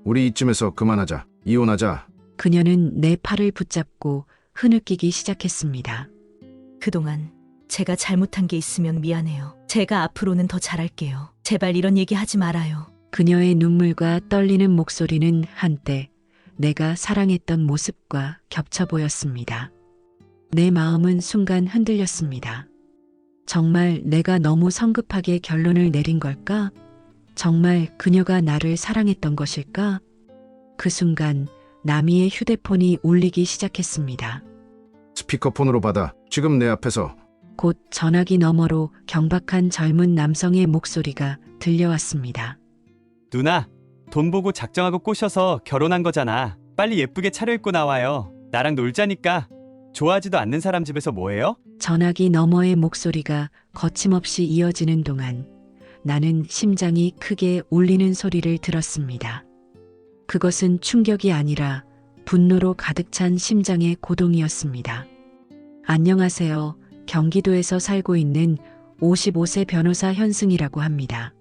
우리 이쯤에서 그만하자. 이혼하자. 그녀는 내 팔을 붙잡고 흐느끼기 시작했습니다. 그동안 제가 잘못한 게 있으면 미안해요. 제가 앞으로는 더 잘할게요. 제발 이런 얘기 하지 말아요. 그녀의 눈물과 떨리는 목소리는 한때 내가 사랑했던 모습과 겹쳐 보였습니다. 내 마음은 순간 흔들렸습니다. 정말 내가 너무 성급하게 결론을 내린 걸까? 정말 그녀가 나를 사랑했던 것일까? 그 순간 나미의 휴대폰이 울리기 시작했습니다. 스피커폰으로 받아. 지금 내 앞에서. 곧 전화기 너머로 경박한 젊은 남성의 목소리가 들려왔습니다. 누나, 돈 보고 작정하고 꼬셔서 결혼한 거잖아. 빨리 예쁘게 차려입고 나와요. 나랑 놀자니까. 좋아하지도 않는 사람 집에서 뭐해요? 전화기 너머의 목소리가 거침없이 이어지는 동안 나는 심장이 크게 울리는 소리를 들었습니다. 그것은 충격이 아니라 분노로 가득 찬 심장의 고동이었습니다. 안녕하세요. 경기도에서 살고 있는 55세 변호사 현승이라고 합니다.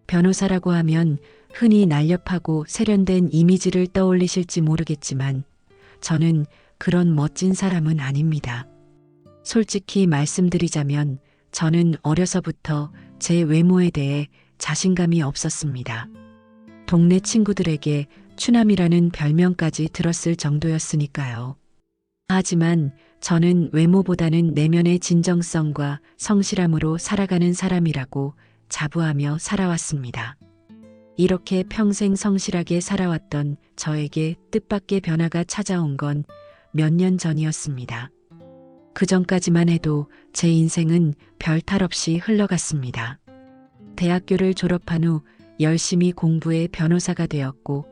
변호사라고 하면 흔히 날렵하고 세련된 이미지를 떠올리실지 모르겠지만 저는 그런 멋진 사람은 아닙니다. 솔직히 말씀드리자면 저는 어려서부터 제 외모에 대해 자신감이 없었습니다. 동네 친구들에게 추남이라는 별명까지 들었을 정도였으니까요. 하지만 저는 외모보다는 내면의 진정성과 성실함으로 살아가는 사람이라고 자부하며 살아왔습니다. 이렇게 평생 성실하게 살아왔던 저에게 뜻밖의 변화가 찾아온 건 몇 년 전이었습니다. 그 전까지만 해도 제 인생은 별 탈 없이 흘러갔습니다. 대학교를 졸업한 후 열심히 공부해 변호사가 되었고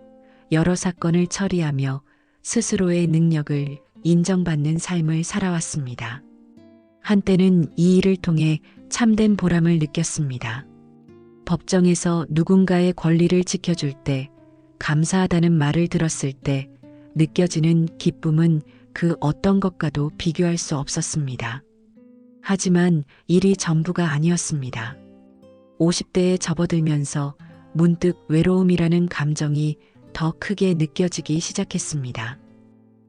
여러 사건을 처리하며 스스로의 능력을 인정받는 삶을 살아왔습니다. 한때는 이 일을 통해 참된 보람을 느꼈습니다. 법정에서 누군가의 권리를 지켜줄 때, 감사하다는 말을 들었을 때 느껴지는 기쁨은 그 어떤 것과도 비교할 수 없었습니다. 하지만 일이 전부가 아니었습니다. 50대에 접어들면서 문득 외로움이라는 감정이 더 크게 느껴지기 시작했습니다.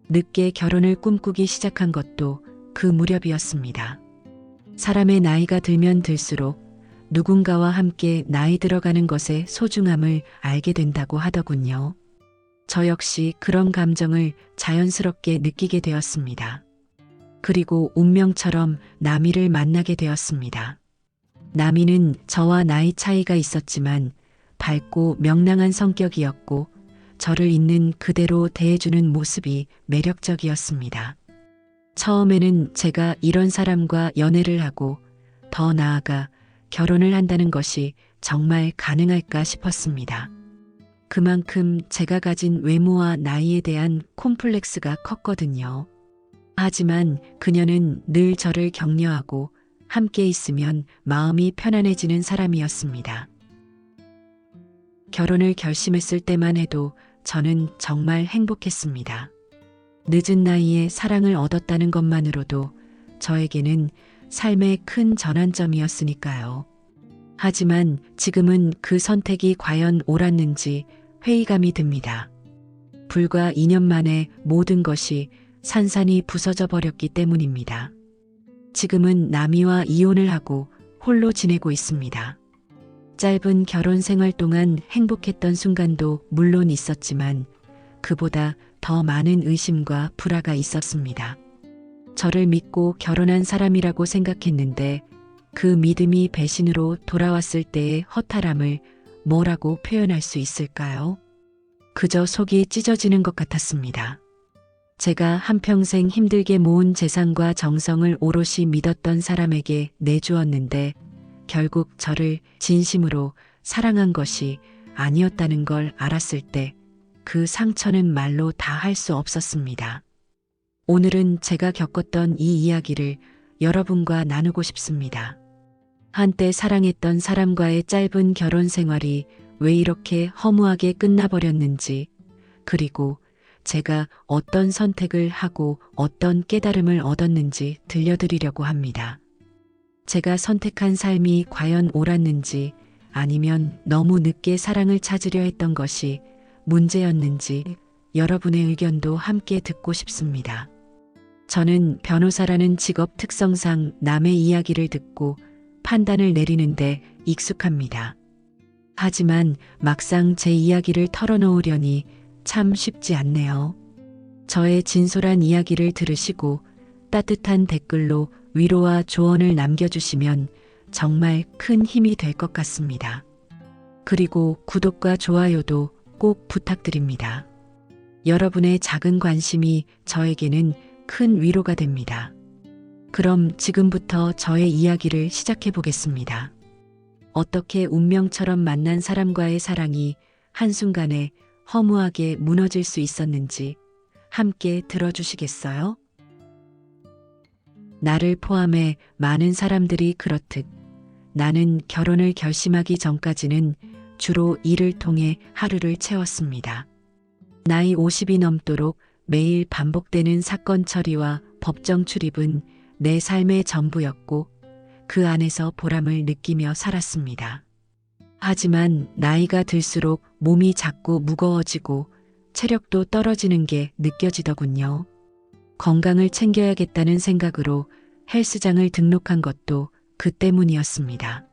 늦게 결혼을 꿈꾸기 시작한 것도 그 무렵이었습니다. 사람의 나이가 들면 들수록 누군가와 함께 나이 들어가는 것의 소중함을 알게 된다고 하더군요. 저 역시 그런 감정을 자연스럽게 느끼게 되었습니다. 그리고 운명처럼 나미를 만나게 되었습니다. 나미는 저와 나이 차이가 있었지만 밝고 명랑한 성격이었고 저를 있는 그대로 대해주는 모습이 매력적이었습니다. 처음에는 제가 이런 사람과 연애를 하고 더 나아가 결혼을 한다는 것이 정말 가능할까 싶었습니다. 그만큼 제가 가진 외모와 나이에 대한 콤플렉스가 컸거든요. 하지만 그녀는 늘 저를 격려하고 함께 있으면 마음이 편안해지는 사람이었습니다. 결혼을 결심했을 때만 해도 저는 정말 행복했습니다. 늦은 나이에 사랑을 얻었다는 것만으로도 저에게는 삶의 큰 전환점이었으니까요. 하지만 지금은 그 선택이 과연 옳았는지 회의감이 듭니다. 불과 2년 만에 모든 것이 산산이 부서져 버렸기 때문입니다. 지금은 나미와 이혼을 하고 홀로 지내고 있습니다. 짧은 결혼 생활 동안 행복했던 순간도 물론 있었지만 그보다 더 많은 의심과 불화가 있었습니다. 저를 믿고 결혼한 사람이라고 생각했는데 그 믿음이 배신으로 돌아왔을 때의 허탈함을 뭐라고 표현할 수 있을까요? 그저 속이 찢어지는 것 같았습니다. 제가 한평생 힘들게 모은 재산과 정성을 오롯이 믿었던 사람에게 내주었는데 결국 저를 진심으로 사랑한 것이 아니었다는 걸 알았을 때 그 상처는 말로 다 할 수 없었습니다. 오늘은 제가 겪었던 이 이야기를 여러분과 나누고 싶습니다. 한때 사랑했던 사람과의 짧은 결혼 생활이 왜 이렇게 허무하게 끝나버렸는지, 그리고 제가 어떤 선택을 하고 어떤 깨달음을 얻었는지 들려드리려고 합니다. 제가 선택한 삶이 과연 옳았는지 아니면 너무 늦게 사랑을 찾으려 했던 것이 문제였는지 여러분의 의견도 함께 듣고 싶습니다. 저는 변호사라는 직업 특성상 남의 이야기를 듣고 판단을 내리는데 익숙합니다. 하지만 막상 제 이야기를 털어놓으려니 참 쉽지 않네요. 저의 진솔한 이야기를 들으시고 따뜻한 댓글로 위로와 조언을 남겨주시면 정말 큰 힘이 될 것 같습니다. 그리고 구독과 좋아요도 꼭 부탁드립니다. 여러분의 작은 관심이 저에게는 큰 위로가 됩니다. 그럼 지금부터 저의 이야기를 시작해 보겠습니다. 어떻게 운명처럼 만난 사람과의 사랑이 한순간에 허무하게 무너질 수 있었는지 함께 들어주시겠어요? 나를 포함해 많은 사람들이 그렇듯 나는 결혼을 결심하기 전까지는 주로 일을 통해 하루를 채웠습니다. 나이 50이 넘도록 매일 반복되는 사건 처리와 법정 출입은 내 삶의 전부였고 그 안에서 보람을 느끼며 살았습니다. 하지만 나이가 들수록 몸이 자꾸 무거워지고 체력도 떨어지는 게 느껴지더군요. 건강을 챙겨야겠다는 생각으로 헬스장을 등록한 것도 그 때문이었습니다.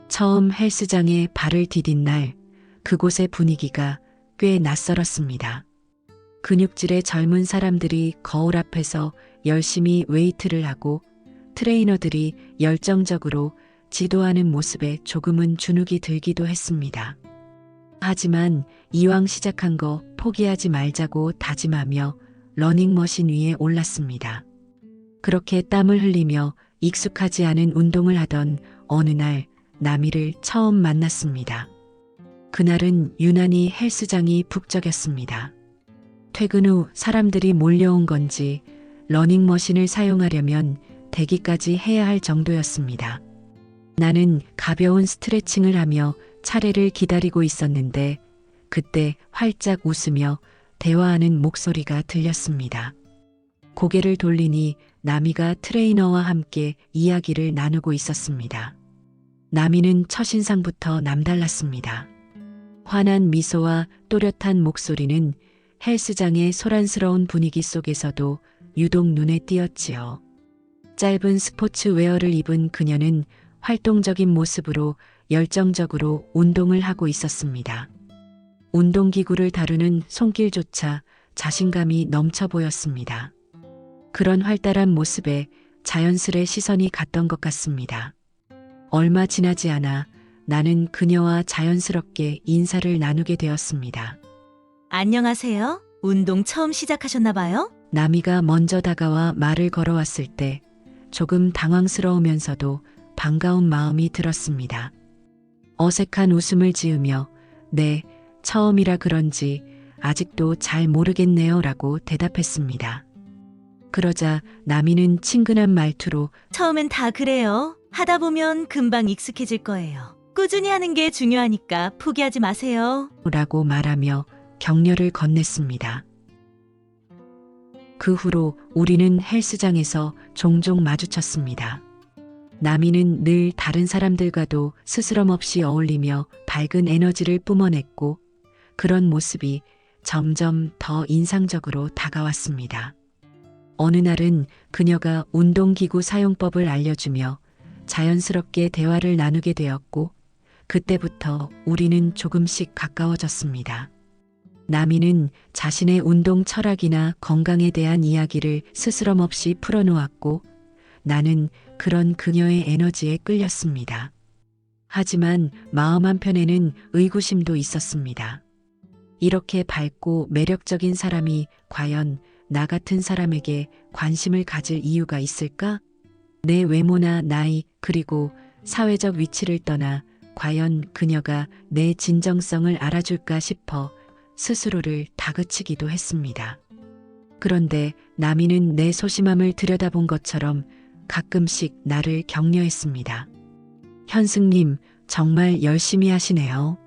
처음 헬스장에 발을 디딘 날 그곳의 분위기가 꽤 낯설었습니다. 근육질의 젊은 사람들이 거울 앞에서 열심히 웨이트를 하고 트레이너들이 열정적으로 지도하는 모습에 조금은 주눅이 들기도 했습니다. 하지만 이왕 시작한 거 포기하지 말자고 다짐하며 러닝머신 위에 올랐습니다. 그렇게 땀을 흘리며 익숙하지 않은 운동을 하던 어느 날 나미를 처음 만났습니다. 그날은 유난히 헬스장이 북적였습니다. 퇴근 후 사람들이 몰려온 건지 러닝머신을 사용하려면 대기까지 해야 할 정도였습니다. 나는 가벼운 스트레칭을 하며 차례를 기다리고 있었는데 그때 활짝 웃으며 대화하는 목소리가 들렸습니다. 고개를 돌리니 나미가 트레이너와 함께 이야기를 나누고 있었습니다. 나미는 첫인상부터 남달랐습니다. 환한 미소와 또렷한 목소리는 헬스장의 소란스러운 분위기 속에서도 유독 눈에 띄었지요. 짧은 스포츠웨어를 입은 그녀는 활동적인 모습으로 열정적으로 운동을 하고 있었습니다. 운동기구를 다루는 손길조차 자신감이 넘쳐 보였습니다. 그런 활달한 모습에 자연스레 시선이 갔던 것 같습니다. 얼마 지나지 않아 나는 그녀와 자연스럽게 인사를 나누게 되었습니다. 안녕하세요. 운동 처음 시작하셨나 봐요? 나미가 먼저 다가와 말을 걸어왔을 때 조금 당황스러우면서도 반가운 마음이 들었습니다. 어색한 웃음을 지으며 네, 처음이라 그런지 아직도 잘 모르겠네요 라고 대답했습니다. 그러자 나미는 친근한 말투로 처음엔 다 그래요. 하다 보면 금방 익숙해질 거예요. 꾸준히 하는 게 중요하니까 포기하지 마세요. 라고 말하며 격려를 건넸습니다. 그 후로 우리는 헬스장에서 종종 마주쳤습니다. 나미는 늘 다른 사람들과도 스스럼 없이 어울리며 밝은 에너지를 뿜어냈고 그런 모습이 점점 더 인상적으로 다가왔습니다. 어느 날은 그녀가 운동기구 사용법을 알려주며 자연스럽게 대화를 나누게 되었고 그때부터 우리는 조금씩 가까워졌습니다. 나미는 자신의 운동 철학이나 건강에 대한 이야기를 스스럼 없이 풀어놓았고 나는 그런 그녀의 에너지에 끌렸습니다. 하지만 마음 한편에는 의구심도 있었습니다. 이렇게 밝고 매력적인 사람이 과연 나 같은 사람에게 관심을 가질 이유가 있을까? 내 외모나 나이 그리고 사회적 위치를 떠나 과연 그녀가 내 진정성을 알아줄까 싶어 스스로를 다그치기도 했습니다. 그런데 나미는 내 소심함을 들여다본 것처럼 가끔씩 나를 격려했습니다. 현승님, 정말 열심히 하시네요.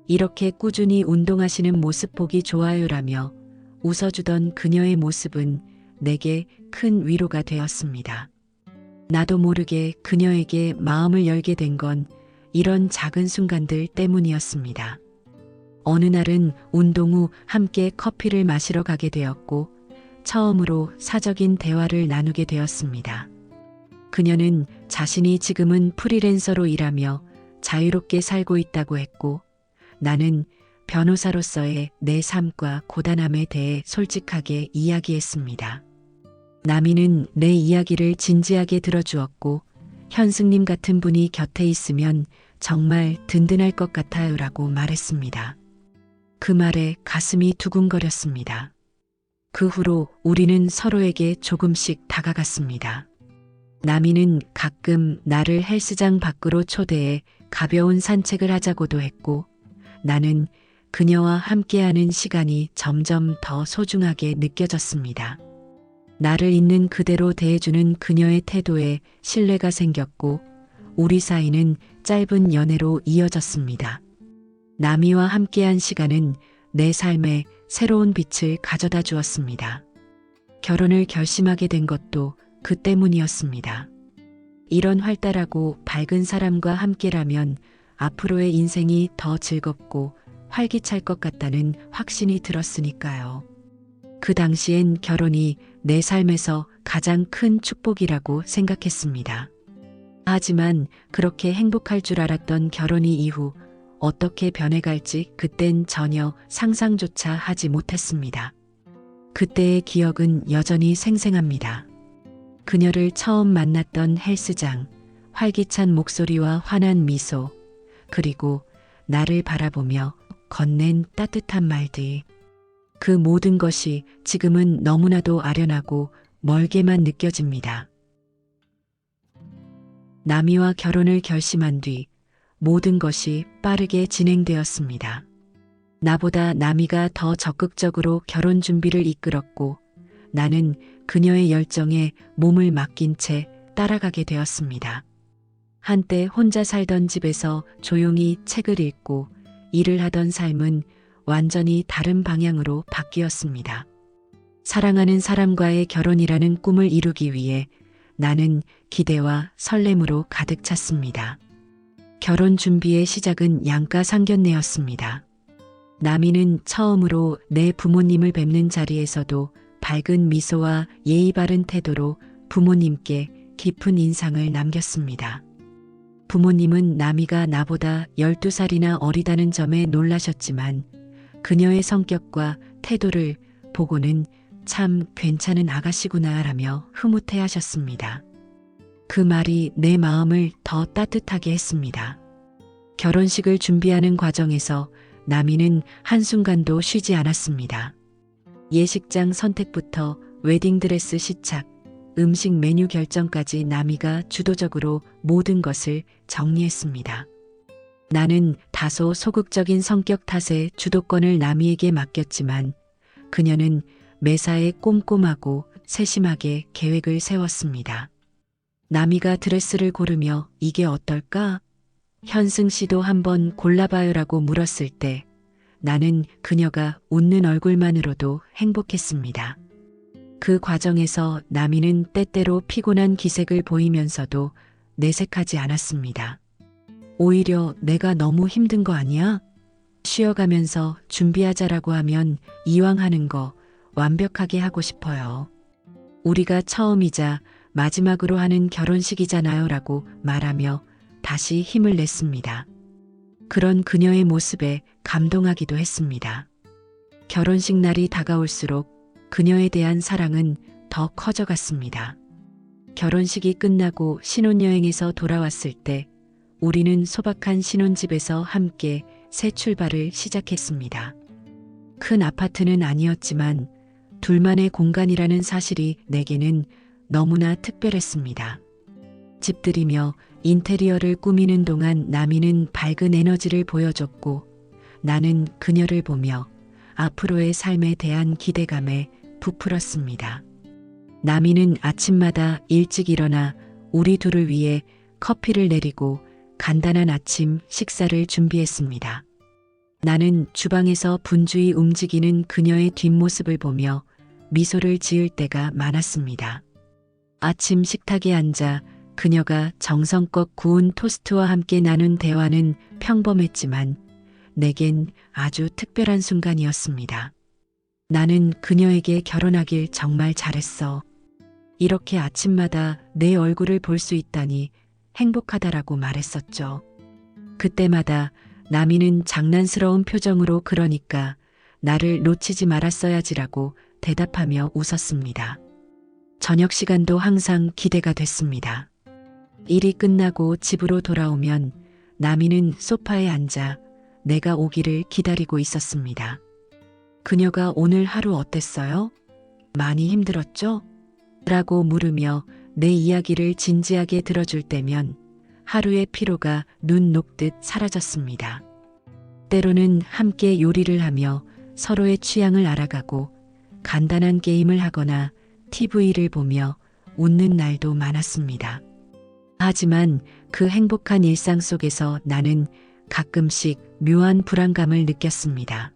이렇게 꾸준히 운동하시는 모습 보기 좋아요라며 웃어주던 그녀의 모습은 내게 큰 위로가 되었습니다. 나도 모르게 그녀에게 마음을 열게 된 건 이런 작은 순간들 때문이었습니다. 어느 날은 운동 후 함께 커피를 마시러 가게 되었고 처음으로 사적인 대화를 나누게 되었습니다. 그녀는 자신이 지금은 프리랜서로 일하며 자유롭게 살고 있다고 했고 나는 변호사로서의 내 삶과 고단함에 대해 솔직하게 이야기했습니다. 나미는 내 이야기를 진지하게 들어주었고 현승님 같은 분이 곁에 있으면 정말 든든할 것 같아요 라고 말했습니다. 그 말에 가슴이 두근거렸습니다. 그 후로 우리는 서로에게 조금씩 다가갔습니다. 나미는 가끔 나를 헬스장 밖으로 초대해 가벼운 산책을 하자고도 했고 나는 그녀와 함께하는 시간이 점점 더 소중하게 느껴졌습니다. 나를 있는 그대로 대해주는 그녀의 태도에 신뢰가 생겼고 우리 사이는 짧은 연애로 이어졌습니다. 나미와 함께한 시간은 내 삶에 새로운 빛을 가져다 주었습니다. 결혼을 결심하게 된 것도 그 때문이었습니다. 이런 활달하고 밝은 사람과 함께라면 앞으로의 인생이 더 즐겁고 활기찰 것 같다는 확신이 들었으니까요. 그 당시엔 결혼이 내 삶에서 가장 큰 축복이라고 생각했습니다. 하지만 그렇게 행복할 줄 알았던 결혼이 이후 어떻게 변해갈지 그땐 전혀 상상조차 하지 못했습니다. 그때의 기억은 여전히 생생합니다. 그녀를 처음 만났던 헬스장, 활기찬 목소리와 환한 미소, 그리고 나를 바라보며 건넨 따뜻한 말들. 그 모든 것이 지금은 너무나도 아련하고 멀게만 느껴집니다. 나미와 결혼을 결심한 뒤 모든 것이 빠르게 진행되었습니다. 나보다 나미가 더 적극적으로 결혼 준비를 이끌었고 나는 그녀의 열정에 몸을 맡긴 채 따라가게 되었습니다. 한때 혼자 살던 집에서 조용히 책을 읽고 일을 하던 삶은 완전히 다른 방향으로 바뀌었습니다. 사랑하는 사람과의 결혼이라는 꿈을 이루기 위해 나는 기대와 설렘으로 가득 찼습니다. 결혼 준비의 시작은 양가상견례였습니다. 나미는 처음으로 내 부모님을 뵙는 자리에서도 밝은 미소와 예의 바른 태도로 부모님께 깊은 인상을 남겼습니다. 부모님은 나미가 나보다 12살이나 어리다는 점에 놀라셨지만 그녀의 성격과 태도를 보고는 참 괜찮은 아가씨구나 라며 흐뭇해 하셨습니다. 그 말이 내 마음을 더 따뜻하게 했습니다. 결혼식을 준비하는 과정에서 나미는 한순간도 쉬지 않았습니다. 예식장 선택부터 웨딩드레스 시착, 음식 메뉴 결정까지 나미가 주도적으로 모든 것을 정리했습니다. 나는 다소 소극적인 성격 탓에 주도권을 나미에게 맡겼지만 그녀는 매사에 꼼꼼하고 세심하게 계획을 세웠습니다. 나미가 드레스를 고르며 이게 어떨까? 현승 씨도 한번 골라봐요라고 물었을 때 나는 그녀가 웃는 얼굴만으로도 행복했습니다. 그 과정에서 나미는 때때로 피곤한 기색을 보이면서도 내색하지 않았습니다. 오히려 내가 너무 힘든 거 아니야? 쉬어가면서 준비하자라고 하면 이왕 하는 거 완벽하게 하고 싶어요. 우리가 처음이자 마지막으로 하는 결혼식이잖아요 라고 말하며 다시 힘을 냈습니다. 그런 그녀의 모습에 감동하기도 했습니다. 결혼식 날이 다가올수록 그녀에 대한 사랑은 더 커져갔습니다. 결혼식이 끝나고 신혼여행에서 돌아왔을 때 우리는 소박한 신혼집에서 함께 새 출발을 시작했습니다. 큰 아파트는 아니었지만 둘만의 공간이라는 사실이 내게는 너무나 특별했습니다. 집들이며 인테리어를 꾸미는 동안 나미는 밝은 에너지를 보여줬고 나는 그녀를 보며 앞으로의 삶에 대한 기대감에 부풀었습니다. 나미는 아침마다 일찍 일어나 우리 둘을 위해 커피를 내리고 간단한 아침 식사를 준비했습니다. 나는 주방에서 분주히 움직이는 그녀의 뒷모습을 보며 미소를 지을 때가 많았습니다. 아침 식탁에 앉아 그녀가 정성껏 구운 토스트와 함께 나눈 대화는 평범했지만 내겐 아주 특별한 순간이었습니다. 나는 그녀에게 결혼하길 정말 잘했어. 이렇게 아침마다 내 얼굴을 볼 수 있다니 행복하다라고 말했었죠. 그때마다 나미는 장난스러운 표정으로 그러니까 나를 놓치지 말았어야지라고 대답하며 웃었습니다. 저녁 시간도 항상 기대가 됐습니다. 일이 끝나고 집으로 돌아오면 나미는 소파에 앉아 내가 오기를 기다리고 있었습니다. 그녀가 오늘 하루 어땠어요? 많이 힘들었죠? 라고 물으며 내 이야기를 진지하게 들어줄 때면 하루의 피로가 눈 녹듯 사라졌습니다. 때로는 함께 요리를 하며 서로의 취향을 알아가고 간단한 게임을 하거나 TV를 보며 웃는 날도 많았습니다. 하지만 그 행복한 일상 속에서 나는 가끔씩 묘한 불안감을 느꼈습니다.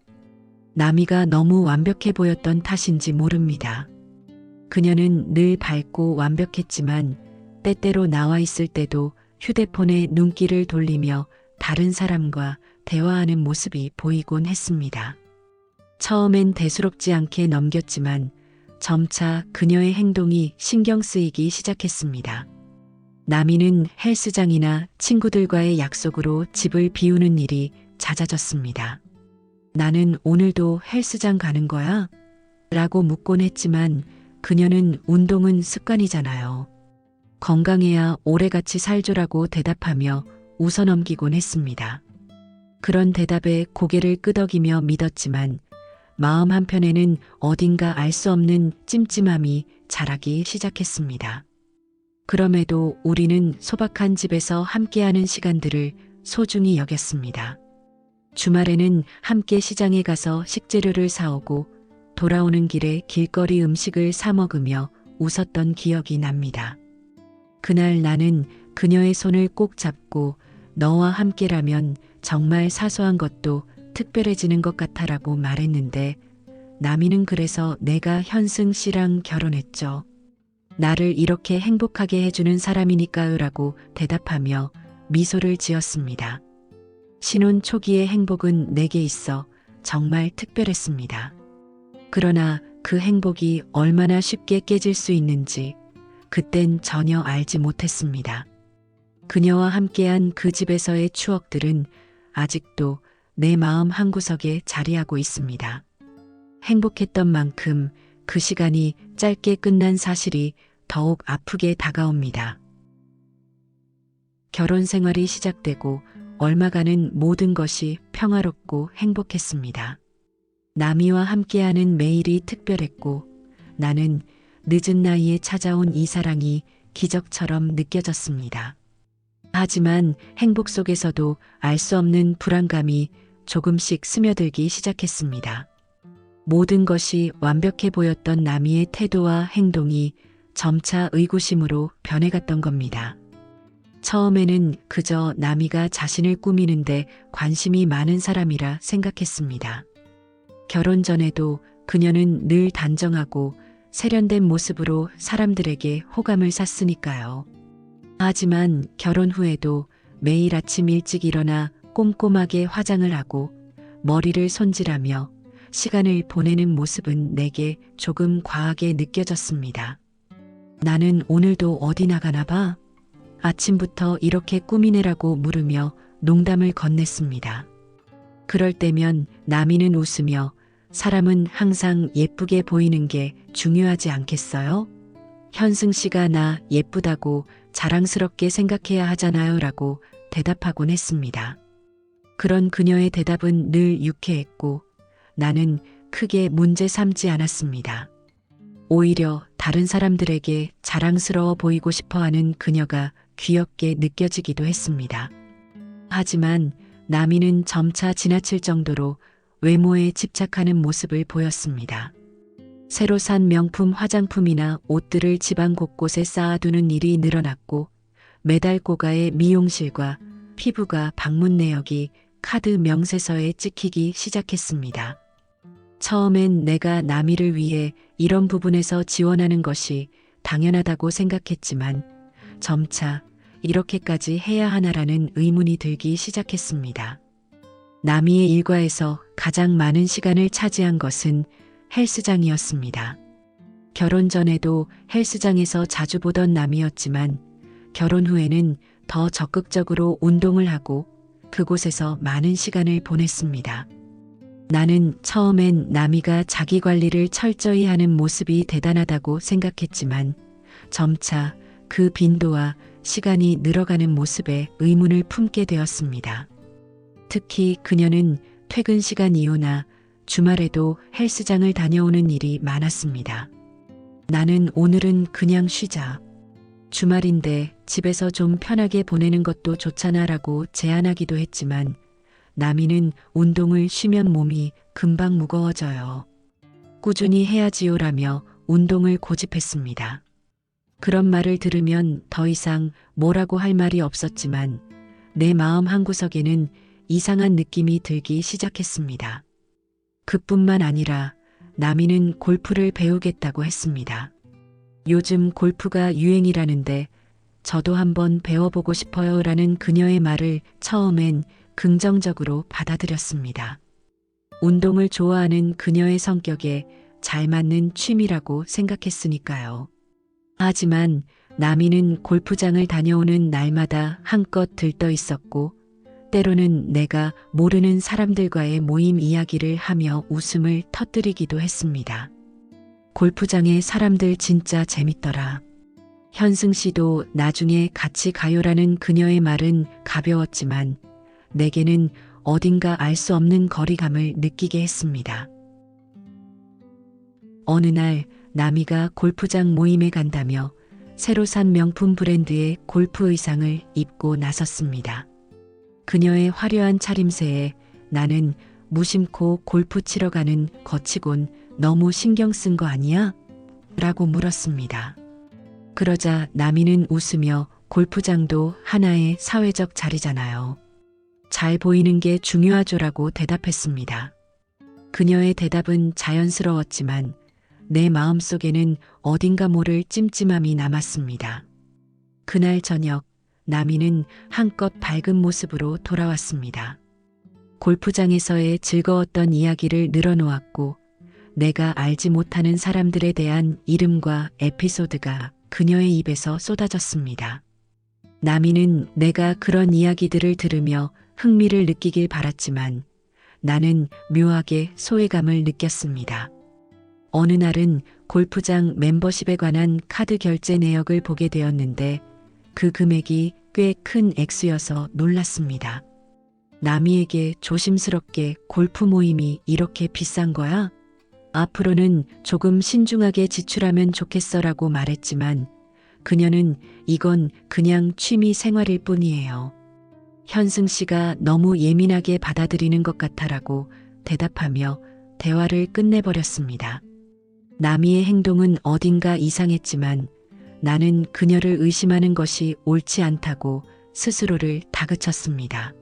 나미가 너무 완벽해 보였던 탓인지 모릅니다. 그녀는 늘 밝고 완벽했지만 때때로 나와 있을 때도 휴대폰에 눈길을 돌리며 다른 사람과 대화하는 모습이 보이곤 했습니다. 처음엔 대수롭지 않게 넘겼지만 점차 그녀의 행동이 신경 쓰이기 시작했습니다. 나미는 헬스장이나 친구들과의 약속으로 집을 비우는 일이 잦아졌습니다. 나는 오늘도 헬스장 가는 거야? 라고 묻곤 했지만 그녀는 운동은 습관이잖아요. 건강해야 오래같이 살죠라고 대답하며 웃어넘기곤 했습니다. 그런 대답에 고개를 끄덕이며 믿었지만 마음 한편에는 어딘가 알 수 없는 찜찜함이 자라기 시작했습니다. 그럼에도 우리는 소박한 집에서 함께하는 시간들을 소중히 여겼습니다. 주말에는 함께 시장에 가서 식재료를 사오고 돌아오는 길에 길거리 음식을 사 먹으며 웃었던 기억이 납니다. 그날 나는 그녀의 손을 꼭 잡고 너와 함께라면 정말 사소한 것도 특별해지는 것 같아라고 말했는데 나미는 그래서 내가 현승 씨랑 결혼했죠. 나를 이렇게 행복하게 해주는 사람이니까요 라고 대답하며 미소를 지었습니다. 신혼 초기의 행복은 내게 있어 정말 특별했습니다. 그러나 그 행복이 얼마나 쉽게 깨질 수 있는지 그땐 전혀 알지 못했습니다. 그녀와 함께한 그 집에서의 추억들은 아직도 내 마음 한구석에 자리하고 있습니다. 행복했던 만큼 그 시간이 짧게 끝난 사실이 더욱 아프게 다가옵니다. 결혼 생활이 시작되고 얼마간은 모든 것이 평화롭고 행복했습니다. 나미와 함께하는 매일이 특별했고 나는 늦은 나이에 찾아온 이 사랑이 기적처럼 느껴졌습니다. 하지만 행복 속에서도 알 수 없는 불안감이 조금씩 스며들기 시작했습니다. 모든 것이 완벽해 보였던 나미의 태도와 행동이 점차 의구심으로 변해갔던 겁니다. 처음에는 그저 나미가 자신을 꾸미는데 관심이 많은 사람이라 생각했습니다. 결혼 전에도 그녀는 늘 단정하고 세련된 모습으로 사람들에게 호감을 샀으니까요. 하지만 결혼 후에도 매일 아침 일찍 일어나 꼼꼼하게 화장을 하고 머리를 손질하며 시간을 보내는 모습은 내게 조금 과하게 느껴졌습니다. 나는 오늘도 어디 나가나 봐? 아침부터 이렇게 꾸미네라고 물으며 농담을 건넸습니다. 그럴 때면 나미는 웃으며 사람은 항상 예쁘게 보이는 게 중요하지 않겠어요? 현승 씨가 나 예쁘다고 자랑스럽게 생각해야 하잖아요 라고 대답하곤 했습니다. 그런 그녀의 대답은 늘 유쾌했고 나는 크게 문제 삼지 않았습니다. 오히려 다른 사람들에게 자랑스러워 보이고 싶어하는 그녀가 귀엽게 느껴지기도 했습니다. 하지만 나미는 점차 지나칠 정도로 외모에 집착하는 모습을 보였습니다. 새로 산 명품 화장품이나 옷들을 집안 곳곳에 쌓아두는 일이 늘어났고 매달 고가의 미용실과 피부과 방문 내역이 카드 명세서에 찍히기 시작했습니다. 처음엔 내가 나미를 위해 이런 부분에서 지원하는 것이 당연하다고 생각했지만 점차 이렇게까지 해야 하나라는 의문이 들기 시작했습니다. 남이의 일과에서 가장 많은 시간을 차지한 것은 헬스장이었습니다. 결혼 전에도 헬스장에서 자주 보던 남이었지만 결혼 후에는 더 적극적으로 운동을 하고 그곳에서 많은 시간을 보냈습니다. 나는 처음엔 남이가 자기 관리를 철저히 하는 모습이 대단하다고 생각했지만 점차 그 빈도와 시간이 늘어가는 모습에 의문을 품게 되었습니다. 특히 그녀는 퇴근 시간 이후나 주말에도 헬스장을 다녀오는 일이 많았습니다. 나는 오늘은 그냥 쉬자. 주말인데 집에서 좀 편하게 보내는 것도 좋잖아라고 제안하기도 했지만 남이는 운동을 쉬면 몸이 금방 무거워져요. 꾸준히 해야지요라며 운동을 고집했습니다. 그런 말을 들으면 더 이상 뭐라고 할 말이 없었지만 내 마음 한구석에는 이상한 느낌이 들기 시작했습니다. 그뿐만 아니라 남이는 골프를 배우겠다고 했습니다. 요즘 골프가 유행이라는데 저도 한번 배워보고 싶어요 라는 그녀의 말을 처음엔 긍정적으로 받아들였습니다. 운동을 좋아하는 그녀의 성격에 잘 맞는 취미라고 생각했으니까요. 하지만 남이는 골프장을 다녀오는 날마다 한껏 들떠 있었고 때로는 내가 모르는 사람들과의 모임 이야기를 하며 웃음을 터뜨리기도 했습니다. 골프장에 사람들 진짜 재밌더라. 현승 씨도 나중에 같이 가요라는 그녀의 말은 가벼웠지만 내게는 어딘가 알 수 없는 거리감을 느끼게 했습니다. 어느 날 남이가 골프장 모임에 간다며 새로 산 명품 브랜드의 골프 의상을 입고 나섰습니다. 그녀의 화려한 차림새에 나는 무심코 골프 치러 가는 거치곤 너무 신경 쓴 거 아니야? 라고 물었습니다. 그러자 남이는 웃으며 골프장도 하나의 사회적 자리잖아요. 잘 보이는 게 중요하죠라고 대답했습니다. 그녀의 대답은 자연스러웠지만 내 마음속에는 어딘가 모를 찜찜함이 남았습니다. 그날 저녁 남이는 한껏 밝은 모습으로 돌아왔습니다. 골프장에서의 즐거웠던 이야기를 늘어놓았고 내가 알지 못하는 사람들에 대한 이름과 에피소드가 그녀의 입에서 쏟아졌습니다. 남이는 내가 그런 이야기들을 들으며 흥미를 느끼길 바랐지만 나는 묘하게 소외감을 느꼈습니다. 어느 날은 골프장 멤버십에 관한 카드 결제 내역을 보게 되었는데 그 금액이 꽤 큰 액수여서 놀랐습니다. 남이에게 조심스럽게 골프 모임이 이렇게 비싼 거야? 앞으로는 조금 신중하게 지출하면 좋겠어라고 말했지만 그녀는 이건 그냥 취미 생활일 뿐이에요. 현승 씨가 너무 예민하게 받아들이는 것 같아라고 대답하며 대화를 끝내버렸습니다. 남이의 행동은 어딘가 이상했지만 나는 그녀를 의심하는 것이 옳지 않다고 스스로를 다그쳤습니다.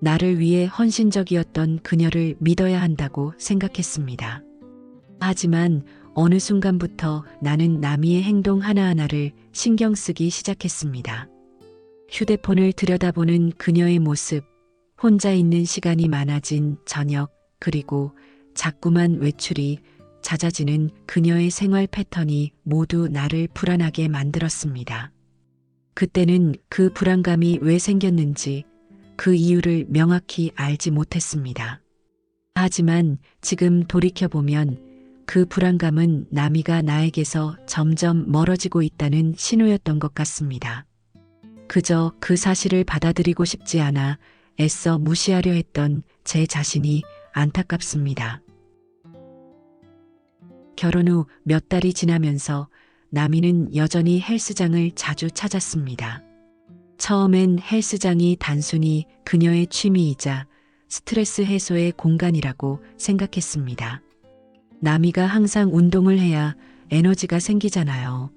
나를 위해 헌신적이었던 그녀를 믿어야 한다고 생각했습니다. 하지만 어느 순간부터 나는 남이의 행동 하나하나를 신경 쓰기 시작했습니다. 휴대폰을 들여다보는 그녀의 모습, 혼자 있는 시간이 많아진 저녁, 그리고 자꾸만 외출이 잦아지는 그녀의 생활 패턴이 모두 나를 불안하게 만들었습니다. 그때는 그 불안감이 왜 생겼는지 그 이유를 명확히 알지 못했습니다. 하지만 지금 돌이켜보면 그 불안감은 남이가 나에게서 점점 멀어지고 있다는 신호였던 것 같습니다. 그저 그 사실을 받아들이고 싶지 않아 애써 무시하려 했던 제 자신이 안타깝습니다. 결혼 후 몇 달이 지나면서 남이는 여전히 헬스장을 자주 찾았습니다. 처음엔 헬스장이 단순히 그녀의 취미이자 스트레스 해소의 공간이라고 생각했습니다. 남이가 항상 운동을 해야 에너지가 생기잖아요.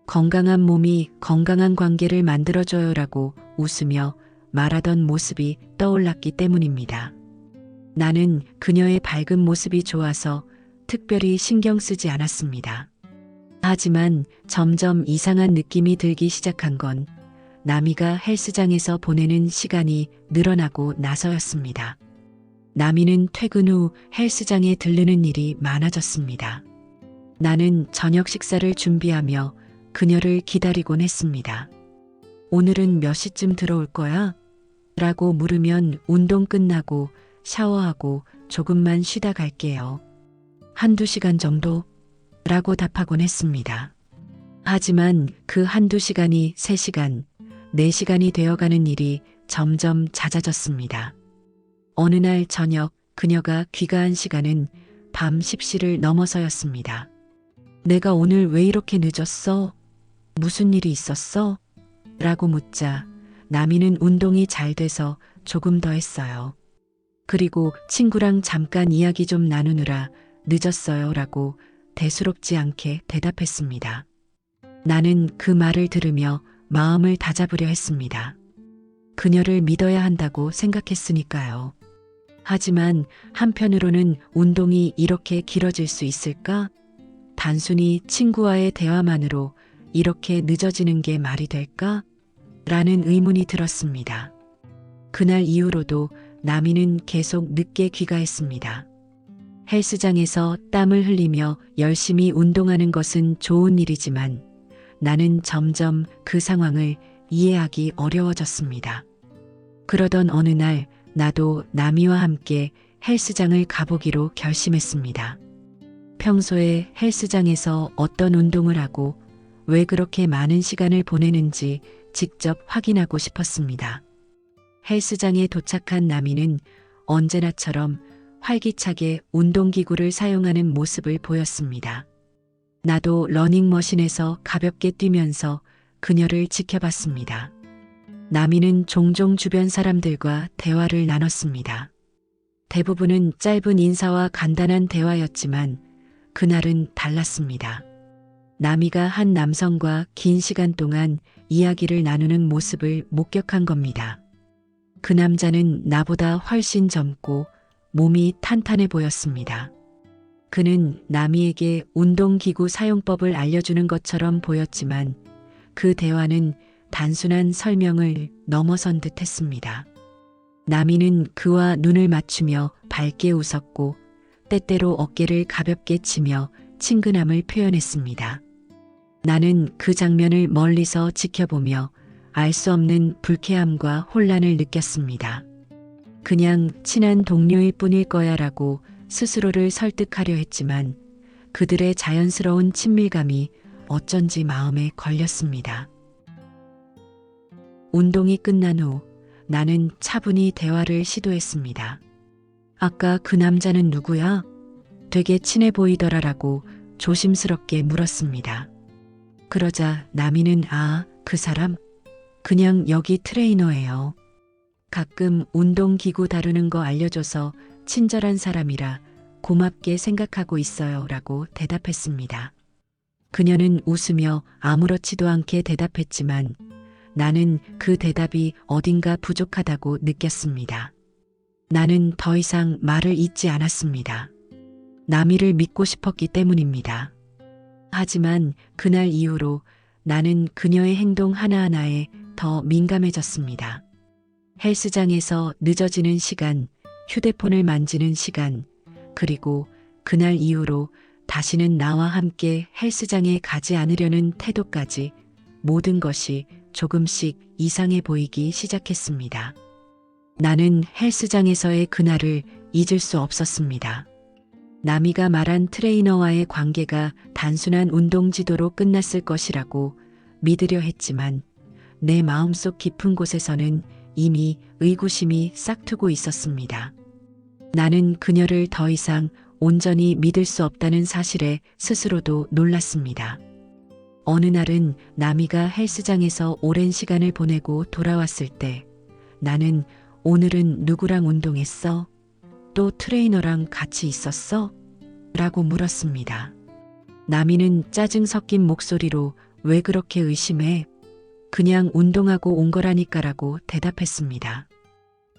건강한 몸이 건강한 관계를 만들어줘요라고 웃으며 말하던 모습이 떠올랐기 때문입니다. 나는 그녀의 밝은 모습이 좋아서 특별히 신경 쓰지 않았습니다. 하지만 점점 이상한 느낌이 들기 시작한 건 남이가 헬스장에서 보내는 시간이 늘어나고 나서였습니다. 남이는 퇴근 후 헬스장에 들르는 일이 많아졌습니다. 나는 저녁 식사를 준비하며 그녀를 기다리곤 했습니다. 오늘은 몇 시쯤 들어올 거야? 라고 물으면 운동 끝나고 샤워하고 조금만 쉬다 갈게요. 한두 시간 정도? 라고 답하곤 했습니다. 하지만 그 한두 시간이 3시간, 4시간이 되어가는 일이 점점 잦아졌습니다. 어느 날 저녁 그녀가 귀가한 시간은 밤 10시를 넘어서였습니다. 내가 오늘 왜 이렇게 늦었어? 무슨 일이 있었어? 라고 묻자 나미는 운동이 잘 돼서 조금 더 했어요. 그리고 친구랑 잠깐 이야기 좀 나누느라 늦었어요 라고 대수롭지 않게 대답했습니다. 나는 그 말을 들으며 마음을 다잡으려 했습니다. 그녀를 믿어야 한다고 생각했으니까요. 하지만 한편으로는 운동이 이렇게 길어질 수 있을까? 단순히 친구와의 대화만으로 이렇게 늦어지는 게 말이 될까? 라는 의문이 들었습니다. 그날 이후로도 나미는 계속 늦게 귀가했습니다. 헬스장에서 땀을 흘리며 열심히 운동하는 것은 좋은 일이지만 나는 점점 그 상황을 이해하기 어려워졌습니다. 그러던 어느 날 나도 나미와 함께 헬스장을 가보기로 결심했습니다. 평소에 헬스장에서 어떤 운동을 하고 왜 그렇게 많은 시간을 보내는지 직접 확인하고 싶었습니다. 헬스장에 도착한 나미는 언제나처럼 활기차게 운동기구를 사용하는 모습을 보였습니다. 나도 러닝머신에서 가볍게 뛰면서 그녀를 지켜봤습니다. 나미는 종종 주변 사람들과 대화를 나눴습니다. 대부분은 짧은 인사와 간단한 대화였지만 그날은 달랐습니다. 나미가 한 남성과 긴 시간 동안 이야기를 나누는 모습을 목격한 겁니다. 그 남자는 나보다 훨씬 젊고 몸이 탄탄해 보였습니다. 그는 나미에게 운동기구 사용법을 알려주는 것처럼 보였지만 그 대화는 단순한 설명을 넘어선 듯 했습니다. 나미는 그와 눈을 맞추며 밝게 웃었고 때때로 어깨를 가볍게 치며 친근함을 표현했습니다. 나는 그 장면을 멀리서 지켜보며 알 수 없는 불쾌함과 혼란을 느꼈습니다. 그냥 친한 동료일 뿐일 거야라고 스스로를 설득하려 했지만 그들의 자연스러운 친밀감이 어쩐지 마음에 걸렸습니다. 운동이 끝난 후 나는 차분히 대화를 시도했습니다. 아까 그 남자는 누구야? 되게 친해 보이더라라고 조심스럽게 물었습니다. 그러자 나미는 그 사람? 그냥 여기 트레이너예요. 가끔 운동기구 다루는 거 알려줘서 친절한 사람이라 고맙게 생각하고 있어요 라고 대답했습니다. 그녀는 웃으며 아무렇지도 않게 대답했지만 나는 그 대답이 어딘가 부족하다고 느꼈습니다. 나는 더 이상 말을 잇지 않았습니다. 나미를 믿고 싶었기 때문입니다. 하지만 그날 이후로 나는 그녀의 행동 하나하나에 더 민감해졌습니다. 헬스장에서 늦어지는 시간, 휴대폰을 만지는 시간, 그리고 그날 이후로 다시는 나와 함께 헬스장에 가지 않으려는 태도까지 모든 것이 조금씩 이상해 보이기 시작했습니다. 나는 헬스장에서의 그날을 잊을 수 없었습니다. 나미가 말한 트레이너와의 관계가 단순한 운동 지도로 끝났을 것이라고 믿으려 했지만 내 마음속 깊은 곳에서는 이미 의구심이 싹트고 있었습니다. 나는 그녀를 더 이상 온전히 믿을 수 없다는 사실에 스스로도 놀랐습니다. 어느 날은 나미가 헬스장에서 오랜 시간을 보내고 돌아왔을 때 나는 오늘은 누구랑 운동했어? 또 트레이너랑 같이 있었어? 라고 물었습니다. 나미는 짜증 섞인 목소리로 왜 그렇게 의심해? 그냥 운동하고 온 거라니까라고 대답했습니다.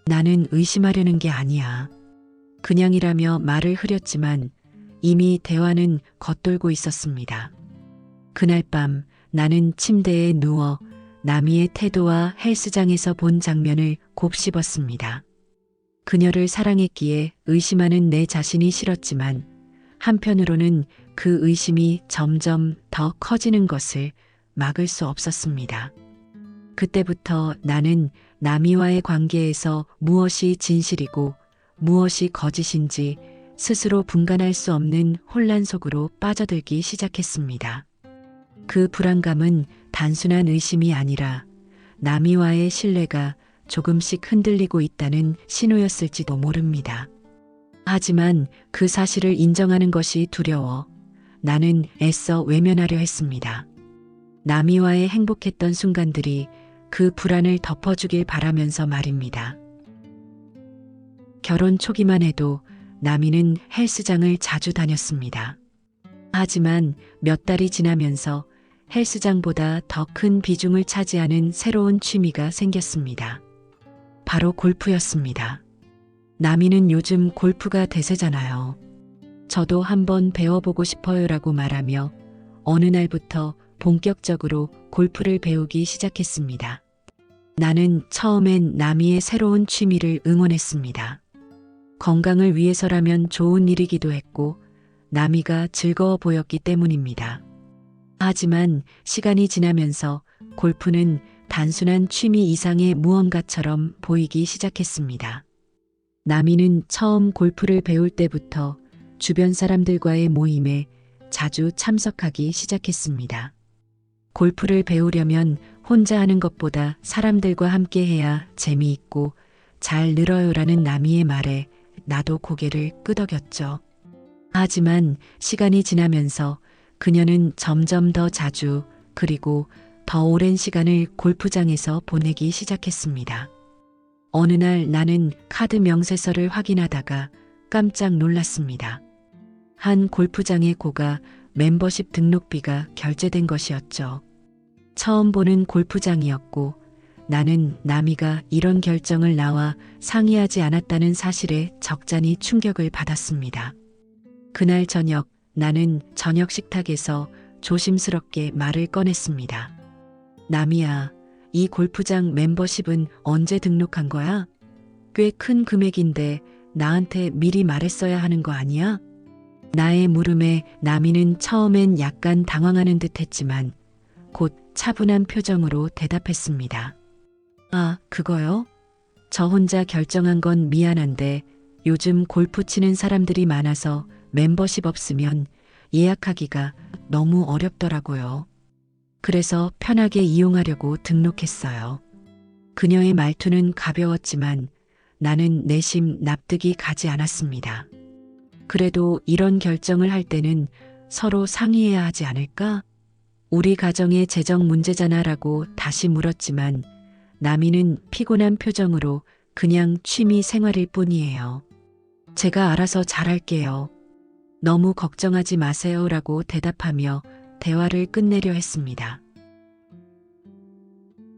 나는 의심하려는 게 아니야. 그냥이라며 말을 흐렸지만 이미 대화는 겉돌고 있었습니다. 그날 밤 나는 침대에 누워 나미의 태도와 헬스장에서 본 장면을 곱씹었습니다. 그녀를 사랑했기에 의심하는 내 자신이 싫었지만 한편으로는 그 의심이 점점 더 커지는 것을 막을 수 없었습니다. 그때부터 나는 남이와의 관계에서 무엇이 진실이고 무엇이 거짓인지 스스로 분간할 수 없는 혼란 속으로 빠져들기 시작했습니다. 그 불안감은 단순한 의심이 아니라 남이와의 신뢰가 조금씩 흔들리고 있다는 신호였을지도 모릅니다. 하지만 그 사실을 인정하는 것이 두려워 나는 애써 외면하려 했습니다. 남이와의 행복했던 순간들이 그 불안을 덮어주길 바라면서 말입니다. 결혼 초기만 해도 남이는 헬스장을 자주 다녔습니다. 하지만 몇 달이 지나면서 헬스장보다 더 큰 비중을 차지하는 새로운 취미가 생겼습니다. 바로 골프였습니다. 남이는 요즘 골프가 대세잖아요. 저도 한번 배워보고 싶어요라고 말하며 어느 날부터 본격적으로 골프를 배우기 시작했습니다. 나는 처음엔 남이의 새로운 취미를 응원했습니다. 건강을 위해서라면 좋은 일이기도 했고 남이가 즐거워 보였기 때문입니다. 하지만 시간이 지나면서 골프는 단순한 취미 이상의 무언가처럼 보이기 시작했습니다. 남이는 처음 골프를 배울 때부터 주변 사람들과의 모임에 자주 참석하기 시작했습니다. 골프를 배우려면 혼자 하는 것보다 사람들과 함께 해야 재미있고 잘 늘어요라는 남이의 말에 나도 고개를 끄덕였죠. 하지만 시간이 지나면서 그녀는 점점 더 자주 그리고 더 오랜 시간을 골프장에서 보내기 시작했습니다. 어느 날 나는 카드 명세서를 확인하다가 깜짝 놀랐습니다. 한 골프장의 고가 멤버십 등록비가 결제된 것이었죠. 처음 보는 골프장이었고 나는 남이가 이런 결정을 나와 상의하지 않았다는 사실에 적잖이 충격을 받았습니다. 그날 저녁 나는 저녁 식탁에서 조심스럽게 말을 꺼냈습니다. 남이야, 이 골프장 멤버십은 언제 등록한 거야? 꽤 큰 금액인데 나한테 미리 말했어야 하는 거 아니야? 나의 물음에 남이는 처음엔 약간 당황하는 듯 했지만 곧 차분한 표정으로 대답했습니다. 아, 그거요? 저 혼자 결정한 건 미안한데 요즘 골프 치는 사람들이 많아서 멤버십 없으면 예약하기가 너무 어렵더라고요. 그래서 편하게 이용하려고 등록했어요. 그녀의 말투는 가벼웠지만 나는 내심 납득이 가지 않았습니다. 그래도 이런 결정을 할 때는 서로 상의해야 하지 않을까? 우리 가정의 재정 문제잖아라고 다시 물었지만 남이는 피곤한 표정으로 그냥 취미 생활일 뿐이에요. 제가 알아서 잘할게요. 너무 걱정하지 마세요라고 대답하며 대화를 끝내려 했습니다.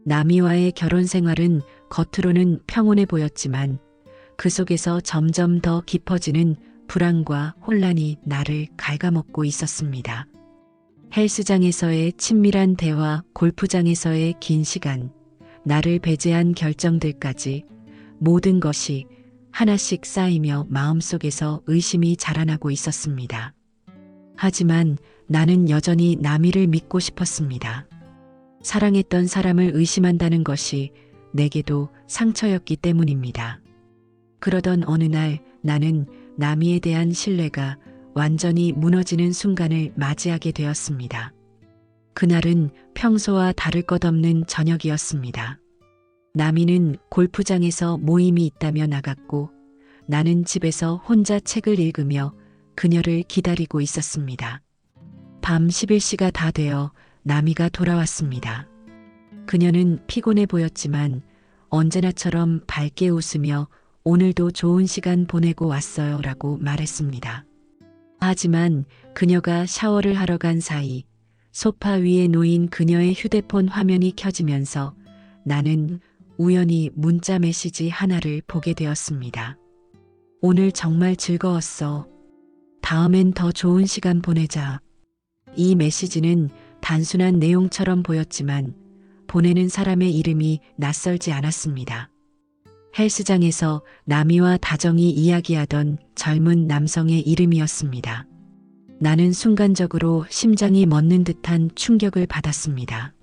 남이와의 결혼 생활은 겉으로는 평온해 보였지만 그 속에서 점점 더 깊어지는 불안과 혼란이 나를 갉아먹고 있었습니다. 헬스장에서의 친밀한 대화, 골프장에서의 긴 시간, 나를 배제한 결정들까지 모든 것이 하나씩 쌓이며 마음속에서 의심이 자라나고 있었습니다. 하지만 나는 여전히 남이를 믿고 싶었습니다. 사랑했던 사람을 의심한다는 것이 내게도 상처였기 때문입니다. 그러던 어느 날 나는 남이에 대한 신뢰가 완전히 무너지는 순간을 맞이하게 되었습니다. 그날은 평소와 다를 것 없는 저녁이었습니다. 남이는 골프장에서 모임이 있다며 나갔고 나는 집에서 혼자 책을 읽으며 그녀를 기다리고 있었습니다. 밤 11시가 다 되어 남이가 돌아왔습니다. 그녀는 피곤해 보였지만 언제나처럼 밝게 웃으며 오늘도 좋은 시간 보내고 왔어요 라고 말했습니다. 하지만 그녀가 샤워를 하러 간 사이 소파 위에 놓인 그녀의 휴대폰 화면이 켜지면서 나는 우연히 문자 메시지 하나를 보게 되었습니다. 오늘 정말 즐거웠어. 다음엔 더 좋은 시간 보내자. 이 메시지는 단순한 내용처럼 보였지만 보내는 사람의 이름이 낯설지 않았습니다. 헬스장에서 남이와 다정히 이야기하던 젊은 남성의 이름이었습니다. 나는 순간적으로 심장이 멎는 듯한 충격을 받았습니다.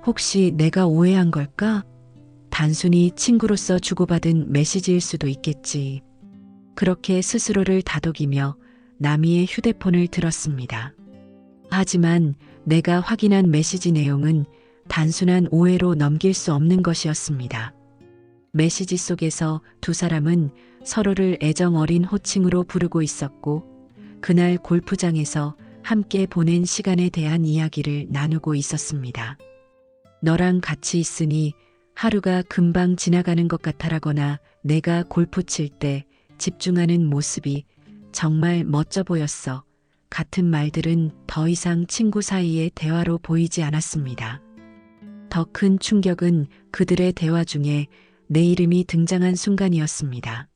혹시 내가 오해한 걸까? 단순히 친구로서 주고받은 메시지일 수도 있겠지. 그렇게 스스로를 다독이며 남이의 휴대폰을 들었습니다. 하지만 내가 확인한 메시지 내용은 단순한 오해로 넘길 수 없는 것이었습니다. 메시지 속에서 두 사람은 서로를 애정 어린 호칭으로 부르고 있었고, 그날 골프장에서 함께 보낸 시간에 대한 이야기를 나누고 있었습니다. 너랑 같이 있으니 하루가 금방 지나가는 것 같아라거나 내가 골프 칠 때 집중하는 모습이 정말 멋져 보였어. 같은 말들은 더 이상 친구 사이의 대화로 보이지 않았습니다. 더 큰 충격은 그들의 대화 중에 내 이름이 등장한 순간이었습니다.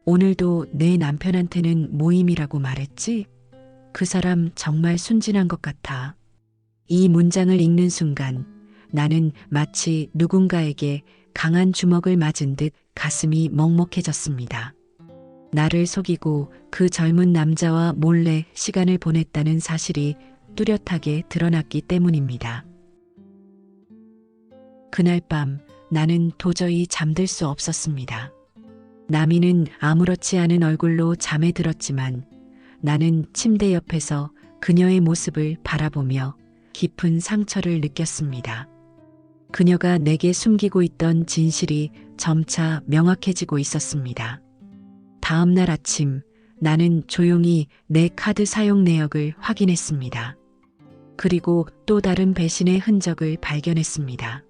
오늘도 내 남편한테는 모임이라고 말했지? 그 사람 정말 순진한 것 같아. 이 문장을 읽는 순간 나는 마치 누군가에게 강한 주먹을 맞은 듯 가슴이 먹먹해졌습니다. 나를 속이고 그 젊은 남자와 몰래 시간을 보냈다는 사실이 뚜렷하게 드러났기 때문입니다. 그날 밤 나는 도저히 잠들 수 없었습니다. 남이는 아무렇지 않은 얼굴로 잠에 들었지만 나는 침대 옆에서 그녀의 모습을 바라보며 깊은 상처를 느꼈습니다. 그녀가 내게 숨기고 있던 진실이 점차 명확해지고 있었습니다. 다음 날 아침 나는 조용히 내 카드 사용 내역을 확인했습니다. 그리고 또 다른 배신의 흔적을 발견했습니다.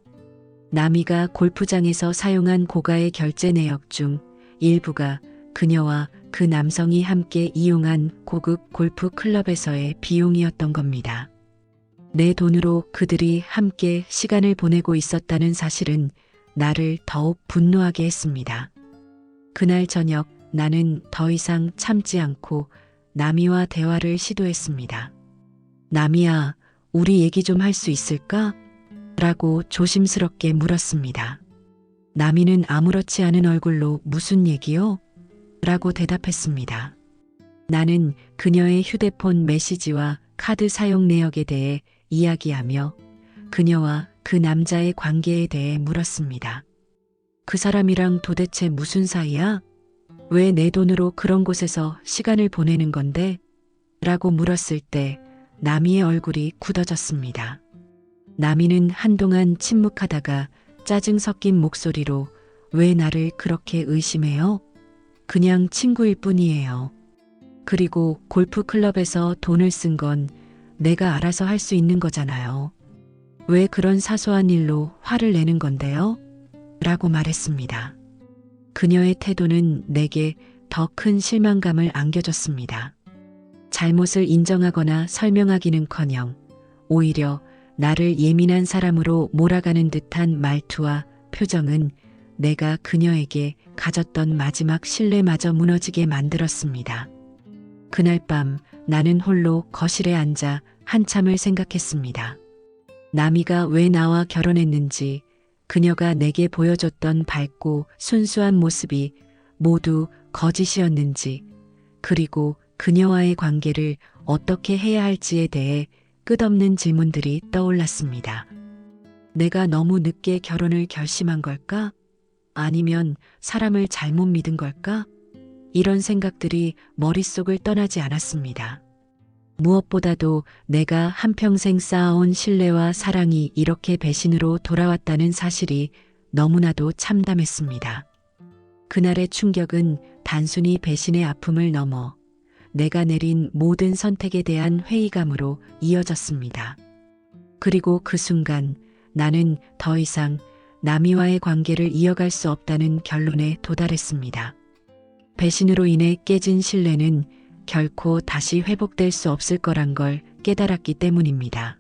남이가 골프장에서 사용한 고가의 결제 내역 중 일부가 그녀와 그 남성이 함께 이용한 고급 골프 클럽에서의 비용이었던 겁니다. 내 돈으로 그들이 함께 시간을 보내고 있었다는 사실은 나를 더욱 분노하게 했습니다. 그날 저녁 나는 더 이상 참지 않고 남이와 대화를 시도했습니다. 남이야, 우리 얘기 좀 할 수 있을까? 라고 조심스럽게 물었습니다. 남이는 아무렇지 않은 얼굴로 무슨 얘기요? 라고 대답했습니다. 나는 그녀의 휴대폰 메시지와 카드 사용 내역에 대해 이야기하며 그녀와 그 남자의 관계에 대해 물었습니다. 그 사람이랑 도대체 무슨 사이야? 왜 내 돈으로 그런 곳에서 시간을 보내는 건데? 라고 물었을 때 남이의 얼굴이 굳어졌습니다. 남이는 한동안 침묵하다가 짜증 섞인 목소리로 왜 나를 그렇게 의심해요? 그냥 친구일 뿐이에요. 그리고 골프 클럽에서 돈을 쓴 건 내가 알아서 할 수 있는 거잖아요. 왜 그런 사소한 일로 화를 내는 건데요? 라고 말했습니다. 그녀의 태도는 내게 더 큰 실망감을 안겨줬습니다. 잘못을 인정하거나 설명하기는커녕 오히려 나를 예민한 사람으로 몰아가는 듯한 말투와 표정은 내가 그녀에게 가졌던 마지막 신뢰마저 무너지게 만들었습니다. 그날 밤 나는 홀로 거실에 앉아 한참을 생각했습니다. 남이가 왜 나와 결혼했는지, 그녀가 내게 보여줬던 밝고 순수한 모습이 모두 거짓이었는지, 그리고 그녀와의 관계를 어떻게 해야 할지에 대해 끝없는 질문들이 떠올랐습니다. 내가 너무 늦게 결혼을 결심한 걸까? 아니면 사람을 잘못 믿은 걸까? 이런 생각들이 머릿속을 떠나지 않았습니다. 무엇보다도 내가 한평생 쌓아온 신뢰와 사랑이 이렇게 배신으로 돌아왔다는 사실이 너무나도 참담했습니다. 그날의 충격은 단순히 배신의 아픔을 넘어 내가 내린 모든 선택에 대한 회의감으로 이어졌습니다. 그리고 그 순간 나는 더 이상 남이와의 관계를 이어갈 수 없다는 결론에 도달했습니다. 배신으로 인해 깨진 신뢰는 결코 다시 회복될 수 없을 거란 걸 깨달았기 때문입니다.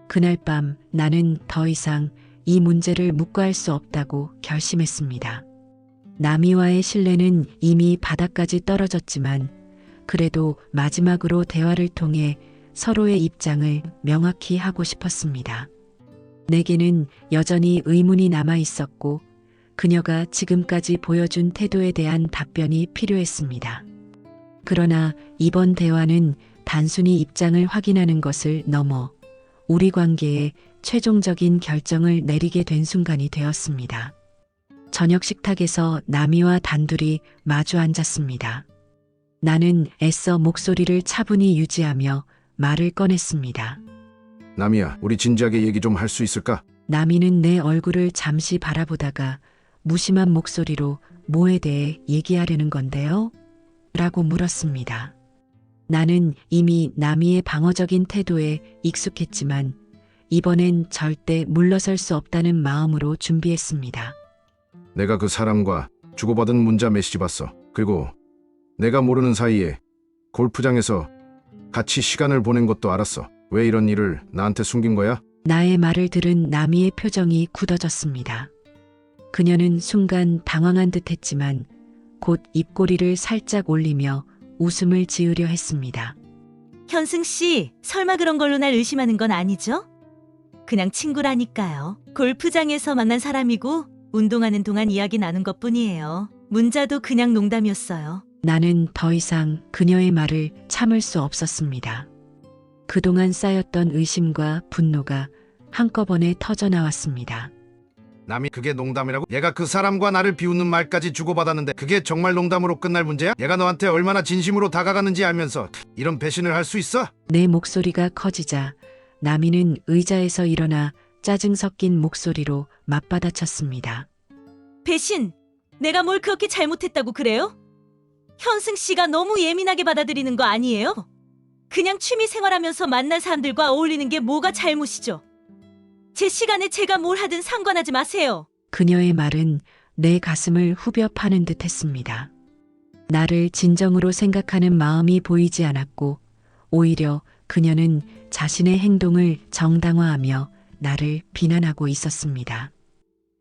그날 밤 나는 더 이상 이 문제를 묵과할 수 없다고 결심했습니다. 남이와의 신뢰는 이미 바닥까지 떨어졌지만 그래도 마지막으로 대화를 통해 서로의 입장을 명확히 하고 싶었습니다. 내게는 여전히 의문이 남아 있었고 그녀가 지금까지 보여준 태도에 대한 답변이 필요했습니다. 그러나 이번 대화는 단순히 입장을 확인하는 것을 넘어 우리 관계에 최종적인 결정을 내리게 된 순간이 되었습니다. 저녁 식탁에서 나미와 단둘이 마주 앉았습니다. 나는 애써 목소리를 차분히 유지하며 말을 꺼냈습니다. 남이야, 우리 진지하게 얘기 좀 할 수 있을까? 나미는 내 얼굴을 잠시 바라보다가 무심한 목소리로 뭐에 대해 얘기하려는 건데요? 라고 물었습니다. 나는 이미 나미의 방어적인 태도에 익숙했지만 이번엔 절대 물러설 수 없다는 마음으로 준비했습니다. 내가 그 사람과 주고받은 문자 메시지 봤어. 그리고 내가 모르는 사이에 골프장에서 같이 시간을 보낸 것도 알았어. 왜 이런 일을 나한테 숨긴 거야? 나의 말을 들은 나미의 표정이 굳어졌습니다. 그녀는 순간 당황한 듯 했지만 곧 입꼬리를 살짝 올리며 웃음을 지으려 했습니다. 현승 씨, 설마 그런 걸로 날 의심하는 건 아니죠? 그냥 친구라니까요. 골프장에서 만난 사람이고 운동하는 동안 이야기 나눈 것뿐이에요. 문자도 그냥 농담이었어요. 나는 더 이상 그녀의 말을 참을 수 없었습니다. 그동안 쌓였던 의심과 분노가 한꺼번에 터져나왔습니다. 남이 그게 농담이라고? 얘가 그 사람과 나를 비웃는 말까지 주고받았는데 그게 정말 농담으로 끝날 문제야? 얘가 너한테 얼마나 진심으로 다가가는지 알면서 이런 배신을 할 수 있어? 내 목소리가 커지자 나미는 의자에서 일어나 짜증 섞인 목소리로 맞받아쳤습니다. 배신! 내가 뭘 그렇게 잘못했다고 그래요? 현승 씨가 너무 예민하게 받아들이는 거 아니에요? 그냥 취미 생활하면서 만난 사람들과 어울리는 게 뭐가 잘못이죠? 제 시간에 제가 뭘 하든 상관하지 마세요. 그녀의 말은 내 가슴을 후벼 파는 듯 했습니다. 나를 진정으로 생각하는 마음이 보이지 않았고 오히려 그녀는 자신의 행동을 정당화하며 나를 비난하고 있었습니다.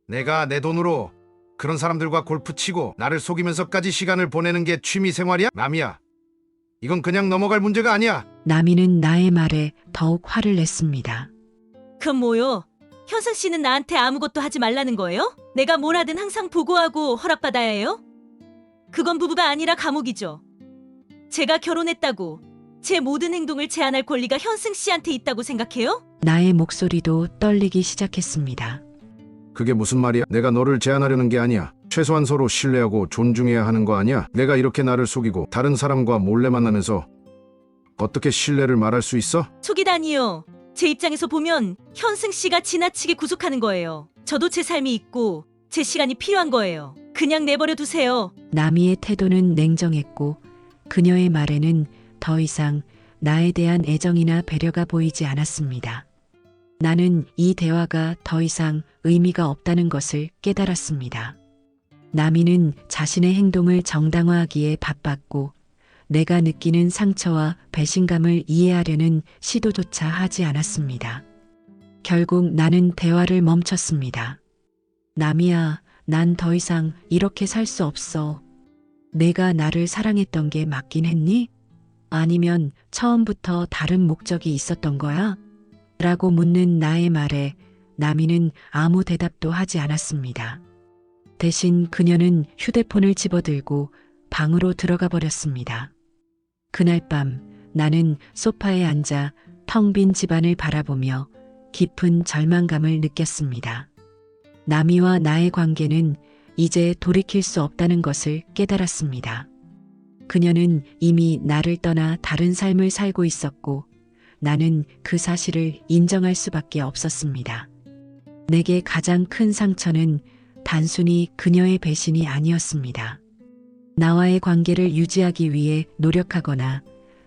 내가 내 돈으로 그런 사람들과 골프 치고 나를 속이면서까지 시간을 보내는 게 취미 생활이야? 남이야, 이건 그냥 넘어갈 문제가 아니야. 나미는 나의 말에 더욱 화를 냈습니다. 그럼 뭐요? 현승 씨는 나한테 아무것도 하지 말라는 거예요? 내가 뭘 하든 항상 보고하고 허락받아야 해요? 그건 부부가 아니라 감옥이죠. 제가 결혼했다고 제 모든 행동을 제한할 권리가 현승 씨한테 있다고 생각해요? 나의 목소리도 떨리기 시작했습니다. 그게 무슨 말이야? 내가 너를 제한하려는 게 아니야. 최소한 서로 신뢰하고 존중해야 하는 거 아니야? 내가 이렇게 나를 속이고 다른 사람과 몰래 만나면서 어떻게 신뢰를 말할 수 있어? 속이다니요. 제 입장에서 보면 현승 씨가 지나치게 구속하는 거예요. 저도 제 삶이 있고 제 시간이 필요한 거예요. 그냥 내버려 두세요. 나미의 태도는 냉정했고 그녀의 말에는 더 이상 나에 대한 애정이나 배려가 보이지 않았습니다. 나는 이 대화가 더 이상 의미가 없다는 것을 깨달았습니다. 나미는 자신의 행동을 정당화하기에 바빴고 내가 느끼는 상처와 배신감을 이해하려는 시도조차 하지 않았습니다. 결국 나는 대화를 멈췄습니다. 나미야, 난 더 이상 이렇게 살 수 없어. 내가 나를 사랑했던 게 맞긴 했니? 아니면 처음부터 다른 목적이 있었던 거야? 라고 묻는 나의 말에 나미는 아무 대답도 하지 않았습니다. 대신 그녀는 휴대폰을 집어들고 방으로 들어가 버렸습니다. 그날 밤 나는 소파에 앉아 텅 빈 집안을 바라보며 깊은 절망감을 느꼈습니다. 나미와 나의 관계는 이제 돌이킬 수 없다는 것을 깨달았습니다. 그녀는 이미 나를 떠나 다른 삶을 살고 있었고 나는 그 사실을 인정할 수밖에 없었습니다. 내게 가장 큰 상처는 단순히 그녀의 배신이 아니었습니다. 나와의 관계를 유지하기 위해 노력하거나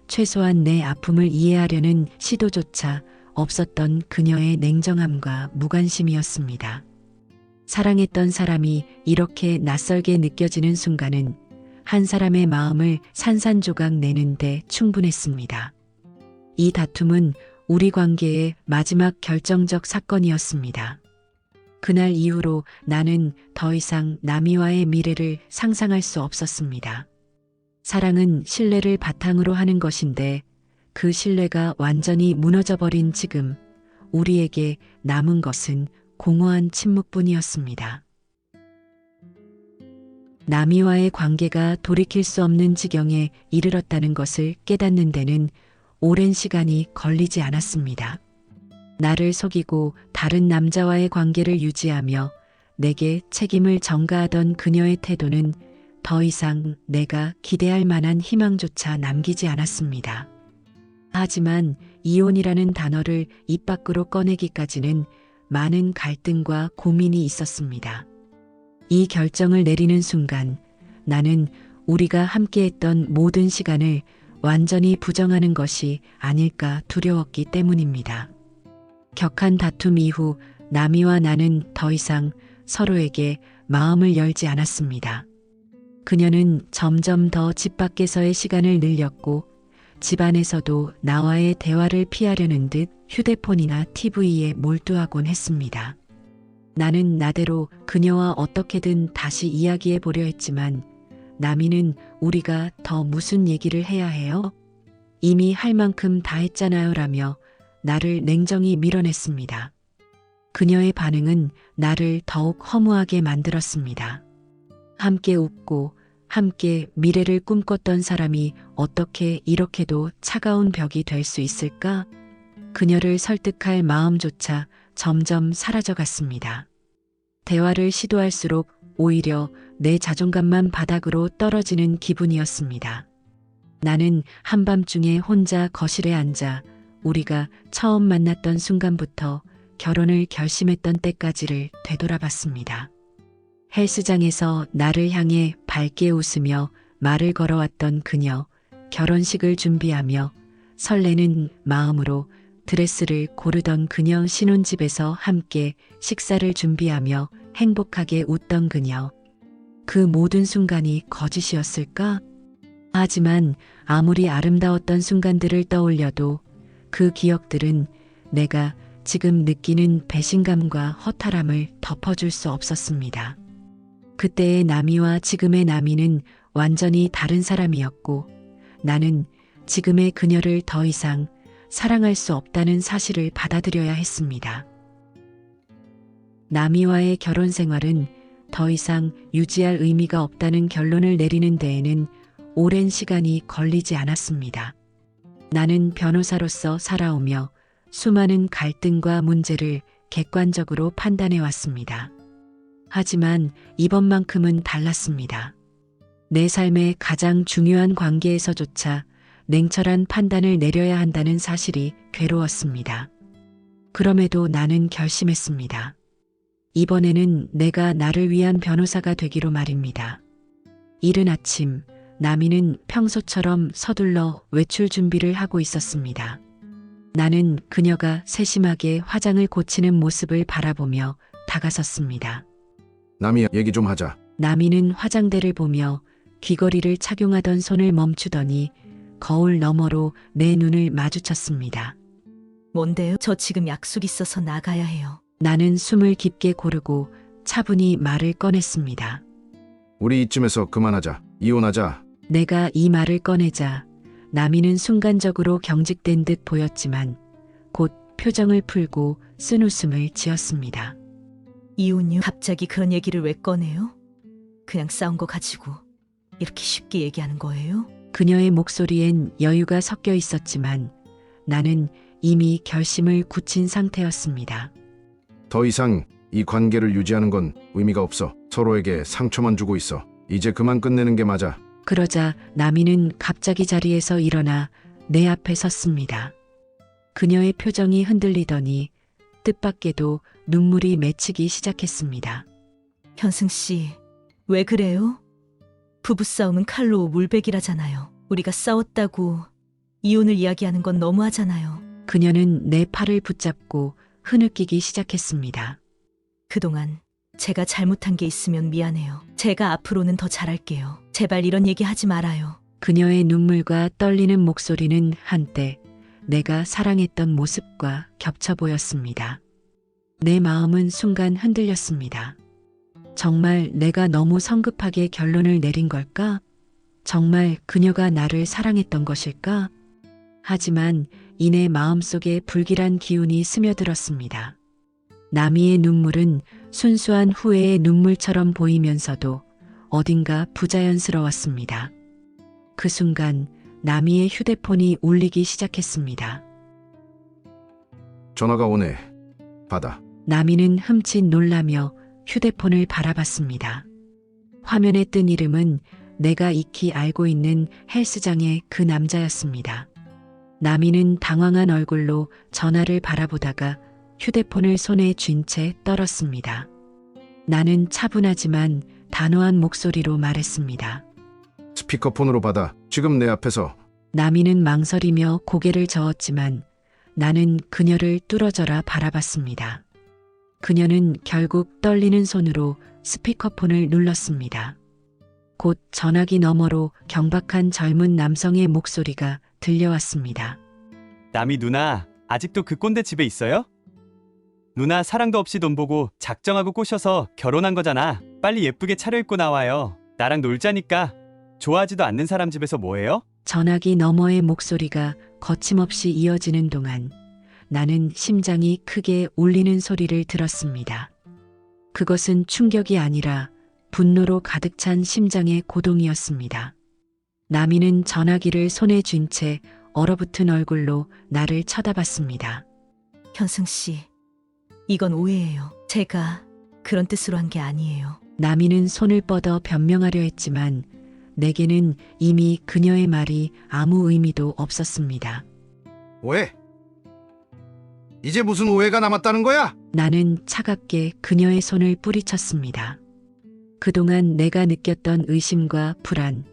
최소한 내 아픔을 이해하려는 시도조차 없었던 그녀의 냉정함과 무관심이었습니다. 사랑했던 사람이 이렇게 낯설게 느껴지는 순간은 한 사람의 마음을 산산조각 내는데 충분했습니다. 이 다툼은 우리 관계의 마지막 결정적 사건이었습니다. 그날 이후로 나는 더 이상 나미와의 미래를 상상할 수 없었습니다. 사랑은 신뢰를 바탕으로 하는 것인데 그 신뢰가 완전히 무너져버린 지금 우리에게 남은 것은 공허한 침묵뿐이었습니다. 남이와의 관계가 돌이킬 수 없는 지경에 이르렀다는 것을 깨닫는 데는 오랜 시간이 걸리지 않았습니다. 나를 속이고 다른 남자와의 관계를 유지하며 내게 책임을 전가하던 그녀의 태도는 더 이상 내가 기대할 만한 희망조차 남기지 않았습니다. 하지만 이혼이라는 단어를 입 밖으로 꺼내기까지는 많은 갈등과 고민이 있었습니다. 이 결정을 내리는 순간 나는 우리가 함께했던 모든 시간을 완전히 부정하는 것이 아닐까 두려웠기 때문입니다. 격한 다툼 이후 남이와 나는 더 이상 서로에게 마음을 열지 않았습니다. 그녀는 점점 더 집 밖에서의 시간을 늘렸고 집 안에서도 나와의 대화를 피하려는 듯 휴대폰이나 TV에 몰두하곤 했습니다. 나는 나대로 그녀와 어떻게든 다시 이야기해 보려 했지만 남이는 우리가 더 무슨 얘기를 해야 해요? 이미 할 만큼 다 했잖아요 라며 나를 냉정히 밀어냈습니다. 그녀의 반응은 나를 더욱 허무하게 만들었습니다. 함께 웃고 함께 미래를 꿈꿨던 사람이 어떻게 이렇게도 차가운 벽이 될 수 있을까? 그녀를 설득할 마음조차 점점 사라져갔습니다. 대화를 시도할수록 오히려 내 자존감만 바닥으로 떨어지는 기분이었습니다. 나는 한밤중에 혼자 거실에 앉아 우리가 처음 만났던 순간부터 결혼을 결심했던 때까지를 되돌아봤습니다. 헬스장에서 나를 향해 밝게 웃으며 말을 걸어왔던 그녀, 결혼식을 준비하며 설레는 마음으로 드레스를 고르던 그녀, 신혼집에서 함께 식사를 준비하며 행복하게 웃던 그녀. 그 모든 순간이 거짓이었을까? 하지만 아무리 아름다웠던 순간들을 떠올려도 그 기억들은 내가 지금 느끼는 배신감과 허탈함을 덮어줄 수 없었습니다. 그때의 나미와 지금의 나미는 완전히 다른 사람이었고 나는 지금의 그녀를 더 이상 사랑할 수 없다는 사실을 받아들여야 했습니다. 나미와의 결혼 생활은 더 이상 유지할 의미가 없다는 결론을 내리는 데에는 오랜 시간이 걸리지 않았습니다. 나는 변호사로서 살아오며 수많은 갈등과 문제를 객관적으로 판단해 왔습니다. 하지만 이번만큼은 달랐습니다. 내 삶의 가장 중요한 관계에서조차 냉철한 판단을 내려야 한다는 사실이 괴로웠습니다. 그럼에도 나는 결심했습니다. 이번에는 내가 나를 위한 변호사가 되기로 말입니다. 이른 아침, 나미는 평소처럼 서둘러 외출 준비를 하고 있었습니다. 나는 그녀가 세심하게 화장을 고치는 모습을 바라보며 다가섰습니다. 남이야, 얘기 좀 하자. 나미는 화장대를 보며 귀걸이를 착용하던 손을 멈추더니 거울 너머로 내 눈을 마주쳤습니다. 뭔데요? 저 지금 약속 있어서 나가야 해요. 나는 숨을 깊게 고르고 차분히 말을 꺼냈습니다. 우리 이쯤에서 그만하자. 이혼하자. 내가 이 말을 꺼내자 나미는 순간적으로 경직된 듯 보였지만 곧 표정을 풀고 쓴 웃음을 지었습니다. 이혼요? 갑자기 그런 얘기를 왜 꺼내요? 그냥 싸운 거 가지고 이렇게 쉽게 얘기하는 거예요? 그녀의 목소리엔 여유가 섞여 있었지만 나는 이미 결심을 굳힌 상태였습니다. 더 이상 이 관계를 유지하는 건 의미가 없어. 서로에게 상처만 주고 있어. 이제 그만 끝내는 게 맞아. 그러자 나미는 갑자기 자리에서 일어나 내 앞에 섰습니다. 그녀의 표정이 흔들리더니 뜻밖에도 눈물이 맺히기 시작했습니다. 현승 씨, 왜 그래요? 부부싸움은 칼로 물베기라잖아요. 우리가 싸웠다고 이혼을 이야기하는 건 너무하잖아요. 그녀는 내 팔을 붙잡고 흐느끼기 시작했습니다. 그동안 제가 잘못한 게 있으면 미안해요. 제가 앞으로는 더 잘할게요. 제발 이런 얘기 하지 말아요. 그녀의 눈물과 떨리는 목소리는 한때 내가 사랑했던 모습과 겹쳐 보였습니다. 내 마음은 순간 흔들렸습니다. 정말 내가 너무 성급하게 결론을 내린 걸까? 정말 그녀가 나를 사랑했던 것일까? 하지만 이내 마음속에 불길한 기운이 스며들었습니다. 나미의 눈물은 순수한 후회의 눈물처럼 보이면서도 어딘가 부자연스러웠습니다. 그 순간 나미의 휴대폰이 울리기 시작했습니다. 전화가 오네. 받아. 나미는 흠칫 놀라며 휴대폰을 바라봤습니다. 화면에 뜬 이름은 내가 익히 알고 있는 헬스장의 그 남자였습니다. 나미는 당황한 얼굴로 전화를 바라보다가 휴대폰을 손에 쥔 채 떨었습니다. 나는 차분하지만 단호한 목소리로 말했습니다. 스피커폰으로 받아. 지금 내 앞에서. 나미는 망설이며 고개를 저었지만 나는 그녀를 뚫어져라 바라봤습니다. 그녀는 결국 떨리는 손으로 스피커폰을 눌렀습니다. 곧 전화기 너머로 경박한 젊은 남성의 목소리가 들려왔습니다. 남이 누나, 아직도 그 꼰대 집에 있어요? 누나 사랑도 없이 돈 보고 작정하고 꼬셔서 결혼한 거잖아. 빨리 예쁘게 차려입고 나와요. 나랑 놀자니까. 좋아하지도 않는 사람 집에서 뭐해요? 전화기 너머의 목소리가 거침없이 이어지는 동안 나는 심장이 크게 울리는 소리를 들었습니다. 그것은 충격이 아니라 분노로 가득 찬 심장의 고동이었습니다. 나미는 전화기를 손에 쥔 채 얼어붙은 얼굴로 나를 쳐다봤습니다. 현승 씨, 이건 오해예요. 제가 그런 뜻으로 한 게 아니에요. 나미는 손을 뻗어 변명하려 했지만 내게는 이미 그녀의 말이 아무 의미도 없었습니다. 오해? 이제 무슨 오해가 남았다는 거야? 나는 차갑게 그녀의 손을 뿌리쳤습니다. 그동안 내가 느꼈던 의심과 불안,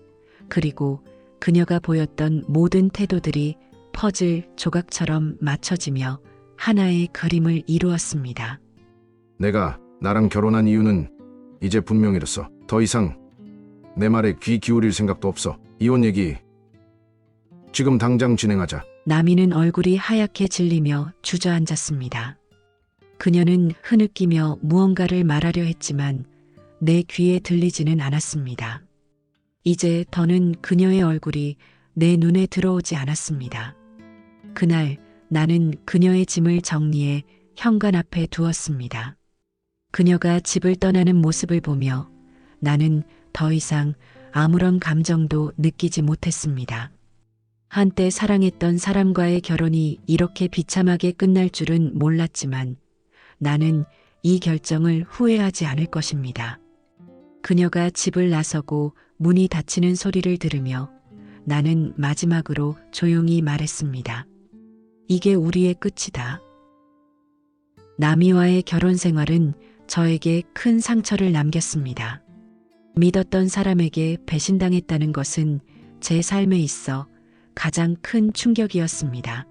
그리고 그녀가 보였던 모든 태도들이 퍼즐 조각처럼 맞춰지며 하나의 그림을 이루었습니다. 내가 나랑 결혼한 이유는 이제 분명해졌어. 더 이상 내 말에 귀 기울일 생각도 없어. 이혼 얘기 지금 당장 진행하자. 나미는 얼굴이 하얗게 질리며 주저앉았습니다. 그녀는 흐느끼며 무언가를 말하려 했지만 내 귀에 들리지는 않았습니다. 이제 더는 그녀의 얼굴이 내 눈에 들어오지 않았습니다. 그날 나는 그녀의 짐을 정리해 현관 앞에 두었습니다. 그녀가 집을 떠나는 모습을 보며 나는 더 이상 아무런 감정도 느끼지 못했습니다. 한때 사랑했던 사람과의 결혼이 이렇게 비참하게 끝날 줄은 몰랐지만 나는 이 결정을 후회하지 않을 것입니다. 그녀가 집을 나서고 문이 닫히는 소리를 들으며 나는 마지막으로 조용히 말했습니다. 이게 우리의 끝이다. 나미와의 결혼 생활은 저에게 큰 상처를 남겼습니다. 믿었던 사람에게 배신당했다는 것은 제 삶에 있어 가장 큰 충격이었습니다.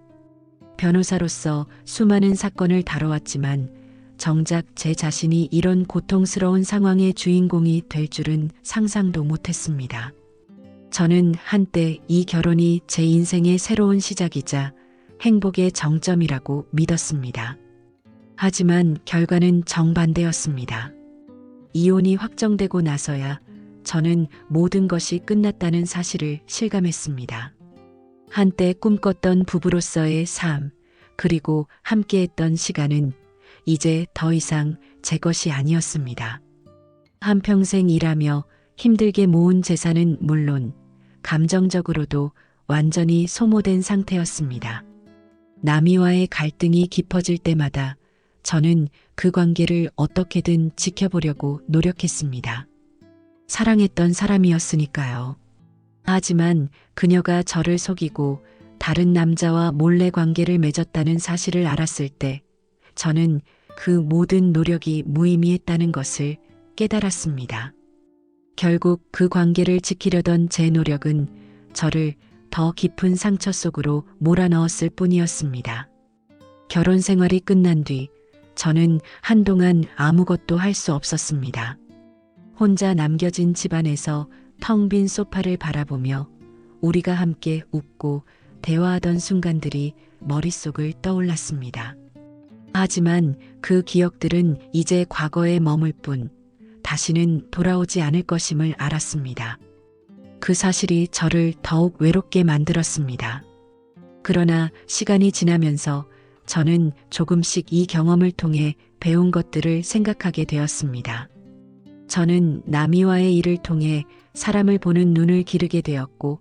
변호사로서 수많은 사건을 다뤄왔지만 정작 제 자신이 이런 고통스러운 상황의 주인공이 될 줄은 상상도 못했습니다. 저는 한때 이 결혼이 제 인생의 새로운 시작이자 행복의 정점이라고 믿었습니다. 하지만 결과는 정반대였습니다. 이혼이 확정되고 나서야 저는 모든 것이 끝났다는 사실을 실감했습니다. 한때 꿈꿨던 부부로서의 삶, 그리고 함께했던 시간은 이제 더 이상 제 것이 아니었습니다. 한평생 일하며 힘들게 모은 재산은 물론 감정적으로도 완전히 소모된 상태였습니다. 나미와의 갈등이 깊어질 때마다 저는 그 관계를 어떻게든 지켜보려고 노력했습니다. 사랑했던 사람이었으니까요. 하지만 그녀가 저를 속이고 다른 남자와 몰래 관계를 맺었다는 사실을 알았을 때 저는 그 모든 노력이 무의미했다는 것을 깨달았습니다. 결국 그 관계를 지키려던 제 노력은 저를 더 깊은 상처 속으로 몰아넣었을 뿐이었습니다. 결혼 생활이 끝난 뒤 저는 한동안 아무것도 할 수 없었습니다. 혼자 남겨진 집안에서 텅 빈 소파를 바라보며 우리가 함께 웃고 대화하던 순간들이 머릿속을 떠올랐습니다. 하지만 그 기억들은 이제 과거에 머물 뿐 다시는 돌아오지 않을 것임을 알았습니다. 그 사실이 저를 더욱 외롭게 만들었습니다. 그러나 시간이 지나면서 저는 조금씩 이 경험을 통해 배운 것들을 생각하게 되었습니다. 저는 남이와의 일을 통해 사람을 보는 눈을 기르게 되었고,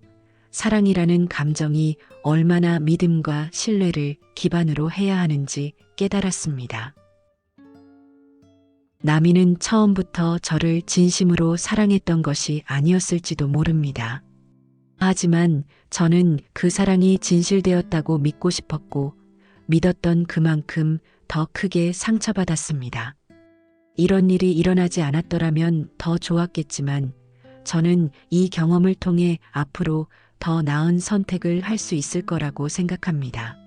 사랑이라는 감정이 얼마나 믿음과 신뢰를 기반으로 해야 하는지 깨달았습니다. 남이는 처음부터 저를 진심으로 사랑했던 것이 아니었을지도 모릅니다. 하지만 저는 그 사랑이 진실되었다고 믿고 싶었고, 믿었던 그만큼 더 크게 상처받았습니다. 이런 일이 일어나지 않았더라면 더 좋았겠지만, 저는 이 경험을 통해 앞으로 더 나은 선택을 할 수 있을 거라고 생각합니다.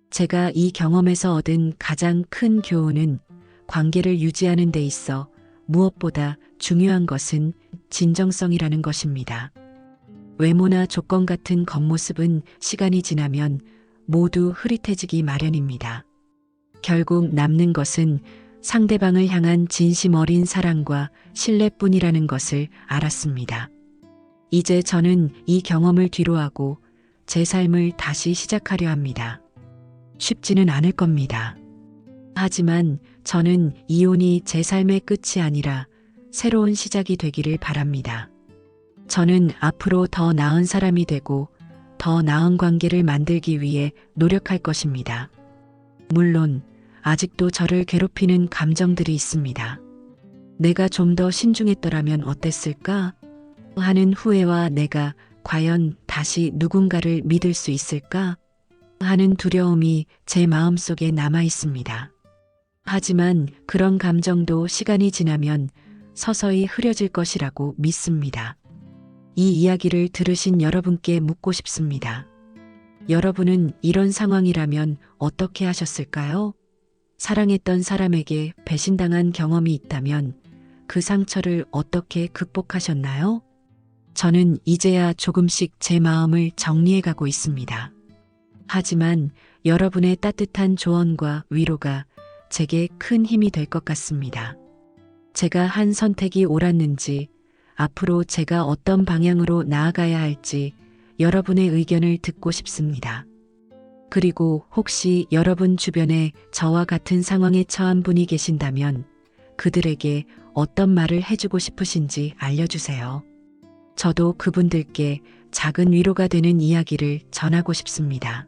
제가 이 경험에서 얻은 가장 큰 교훈은 관계를 유지하는 데 있어 무엇보다 중요한 것은 진정성이라는 것입니다. 외모나 조건 같은 겉모습은 시간이 지나면 모두 흐릿해지기 마련입니다. 결국 남는 것은 상대방을 향한 진심 어린 사랑과 신뢰뿐이라는 것을 알았습니다. 이제 저는 이 경험을 뒤로하고 제 삶을 다시 시작하려 합니다. 쉽지는 않을 겁니다. 하지만 저는 이혼이 제 삶의 끝이 아니라 새로운 시작이 되기를 바랍니다. 저는 앞으로 더 나은 사람이 되고 더 나은 관계를 만들기 위해 노력할 것입니다. 물론 아직도 저를 괴롭히는 감정들이 있습니다. 내가 좀 더 신중했더라면 어땠을까? 하는 후회와 내가 과연 다시 누군가를 믿을 수 있을까? 하는 두려움이 제 마음속에 남아 있습니다. 하지만 그런 감정도 시간이 지나면 서서히 흐려질 것이라고 믿습니다. 이 이야기를 들으신 여러분께 묻고 싶습니다. 여러분은 이런 상황이라면 어떻게 하셨을까요? 사랑했던 사람에게 배신당한 경험이 있다면 그 상처를 어떻게 극복하셨나요? 저는 이제야 조금씩 제 마음을 정리해 가고 있습니다. 하지만 여러분의 따뜻한 조언과 위로가 제게 큰 힘이 될 것 같습니다. 제가 한 선택이 옳았는지, 앞으로 제가 어떤 방향으로 나아가야 할지 여러분의 의견을 듣고 싶습니다. 그리고 혹시 여러분 주변에 저와 같은 상황에 처한 분이 계신다면 그들에게 어떤 말을 해주고 싶으신지 알려주세요. 저도 그분들께 작은 위로가 되는 이야기를 전하고 싶습니다.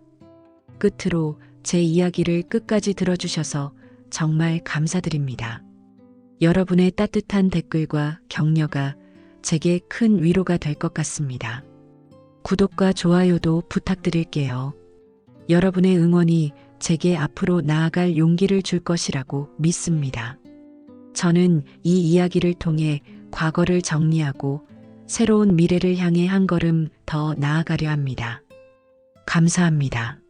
끝으로 제 이야기를 끝까지 들어주셔서 정말 감사드립니다. 여러분의 따뜻한 댓글과 격려가 제게 큰 위로가 될 것 같습니다. 구독과 좋아요도 부탁드릴게요. 여러분의 응원이 제게 앞으로 나아갈 용기를 줄 것이라고 믿습니다. 저는 이 이야기를 통해 과거를 정리하고 새로운 미래를 향해 한 걸음 더 나아가려 합니다. 감사합니다.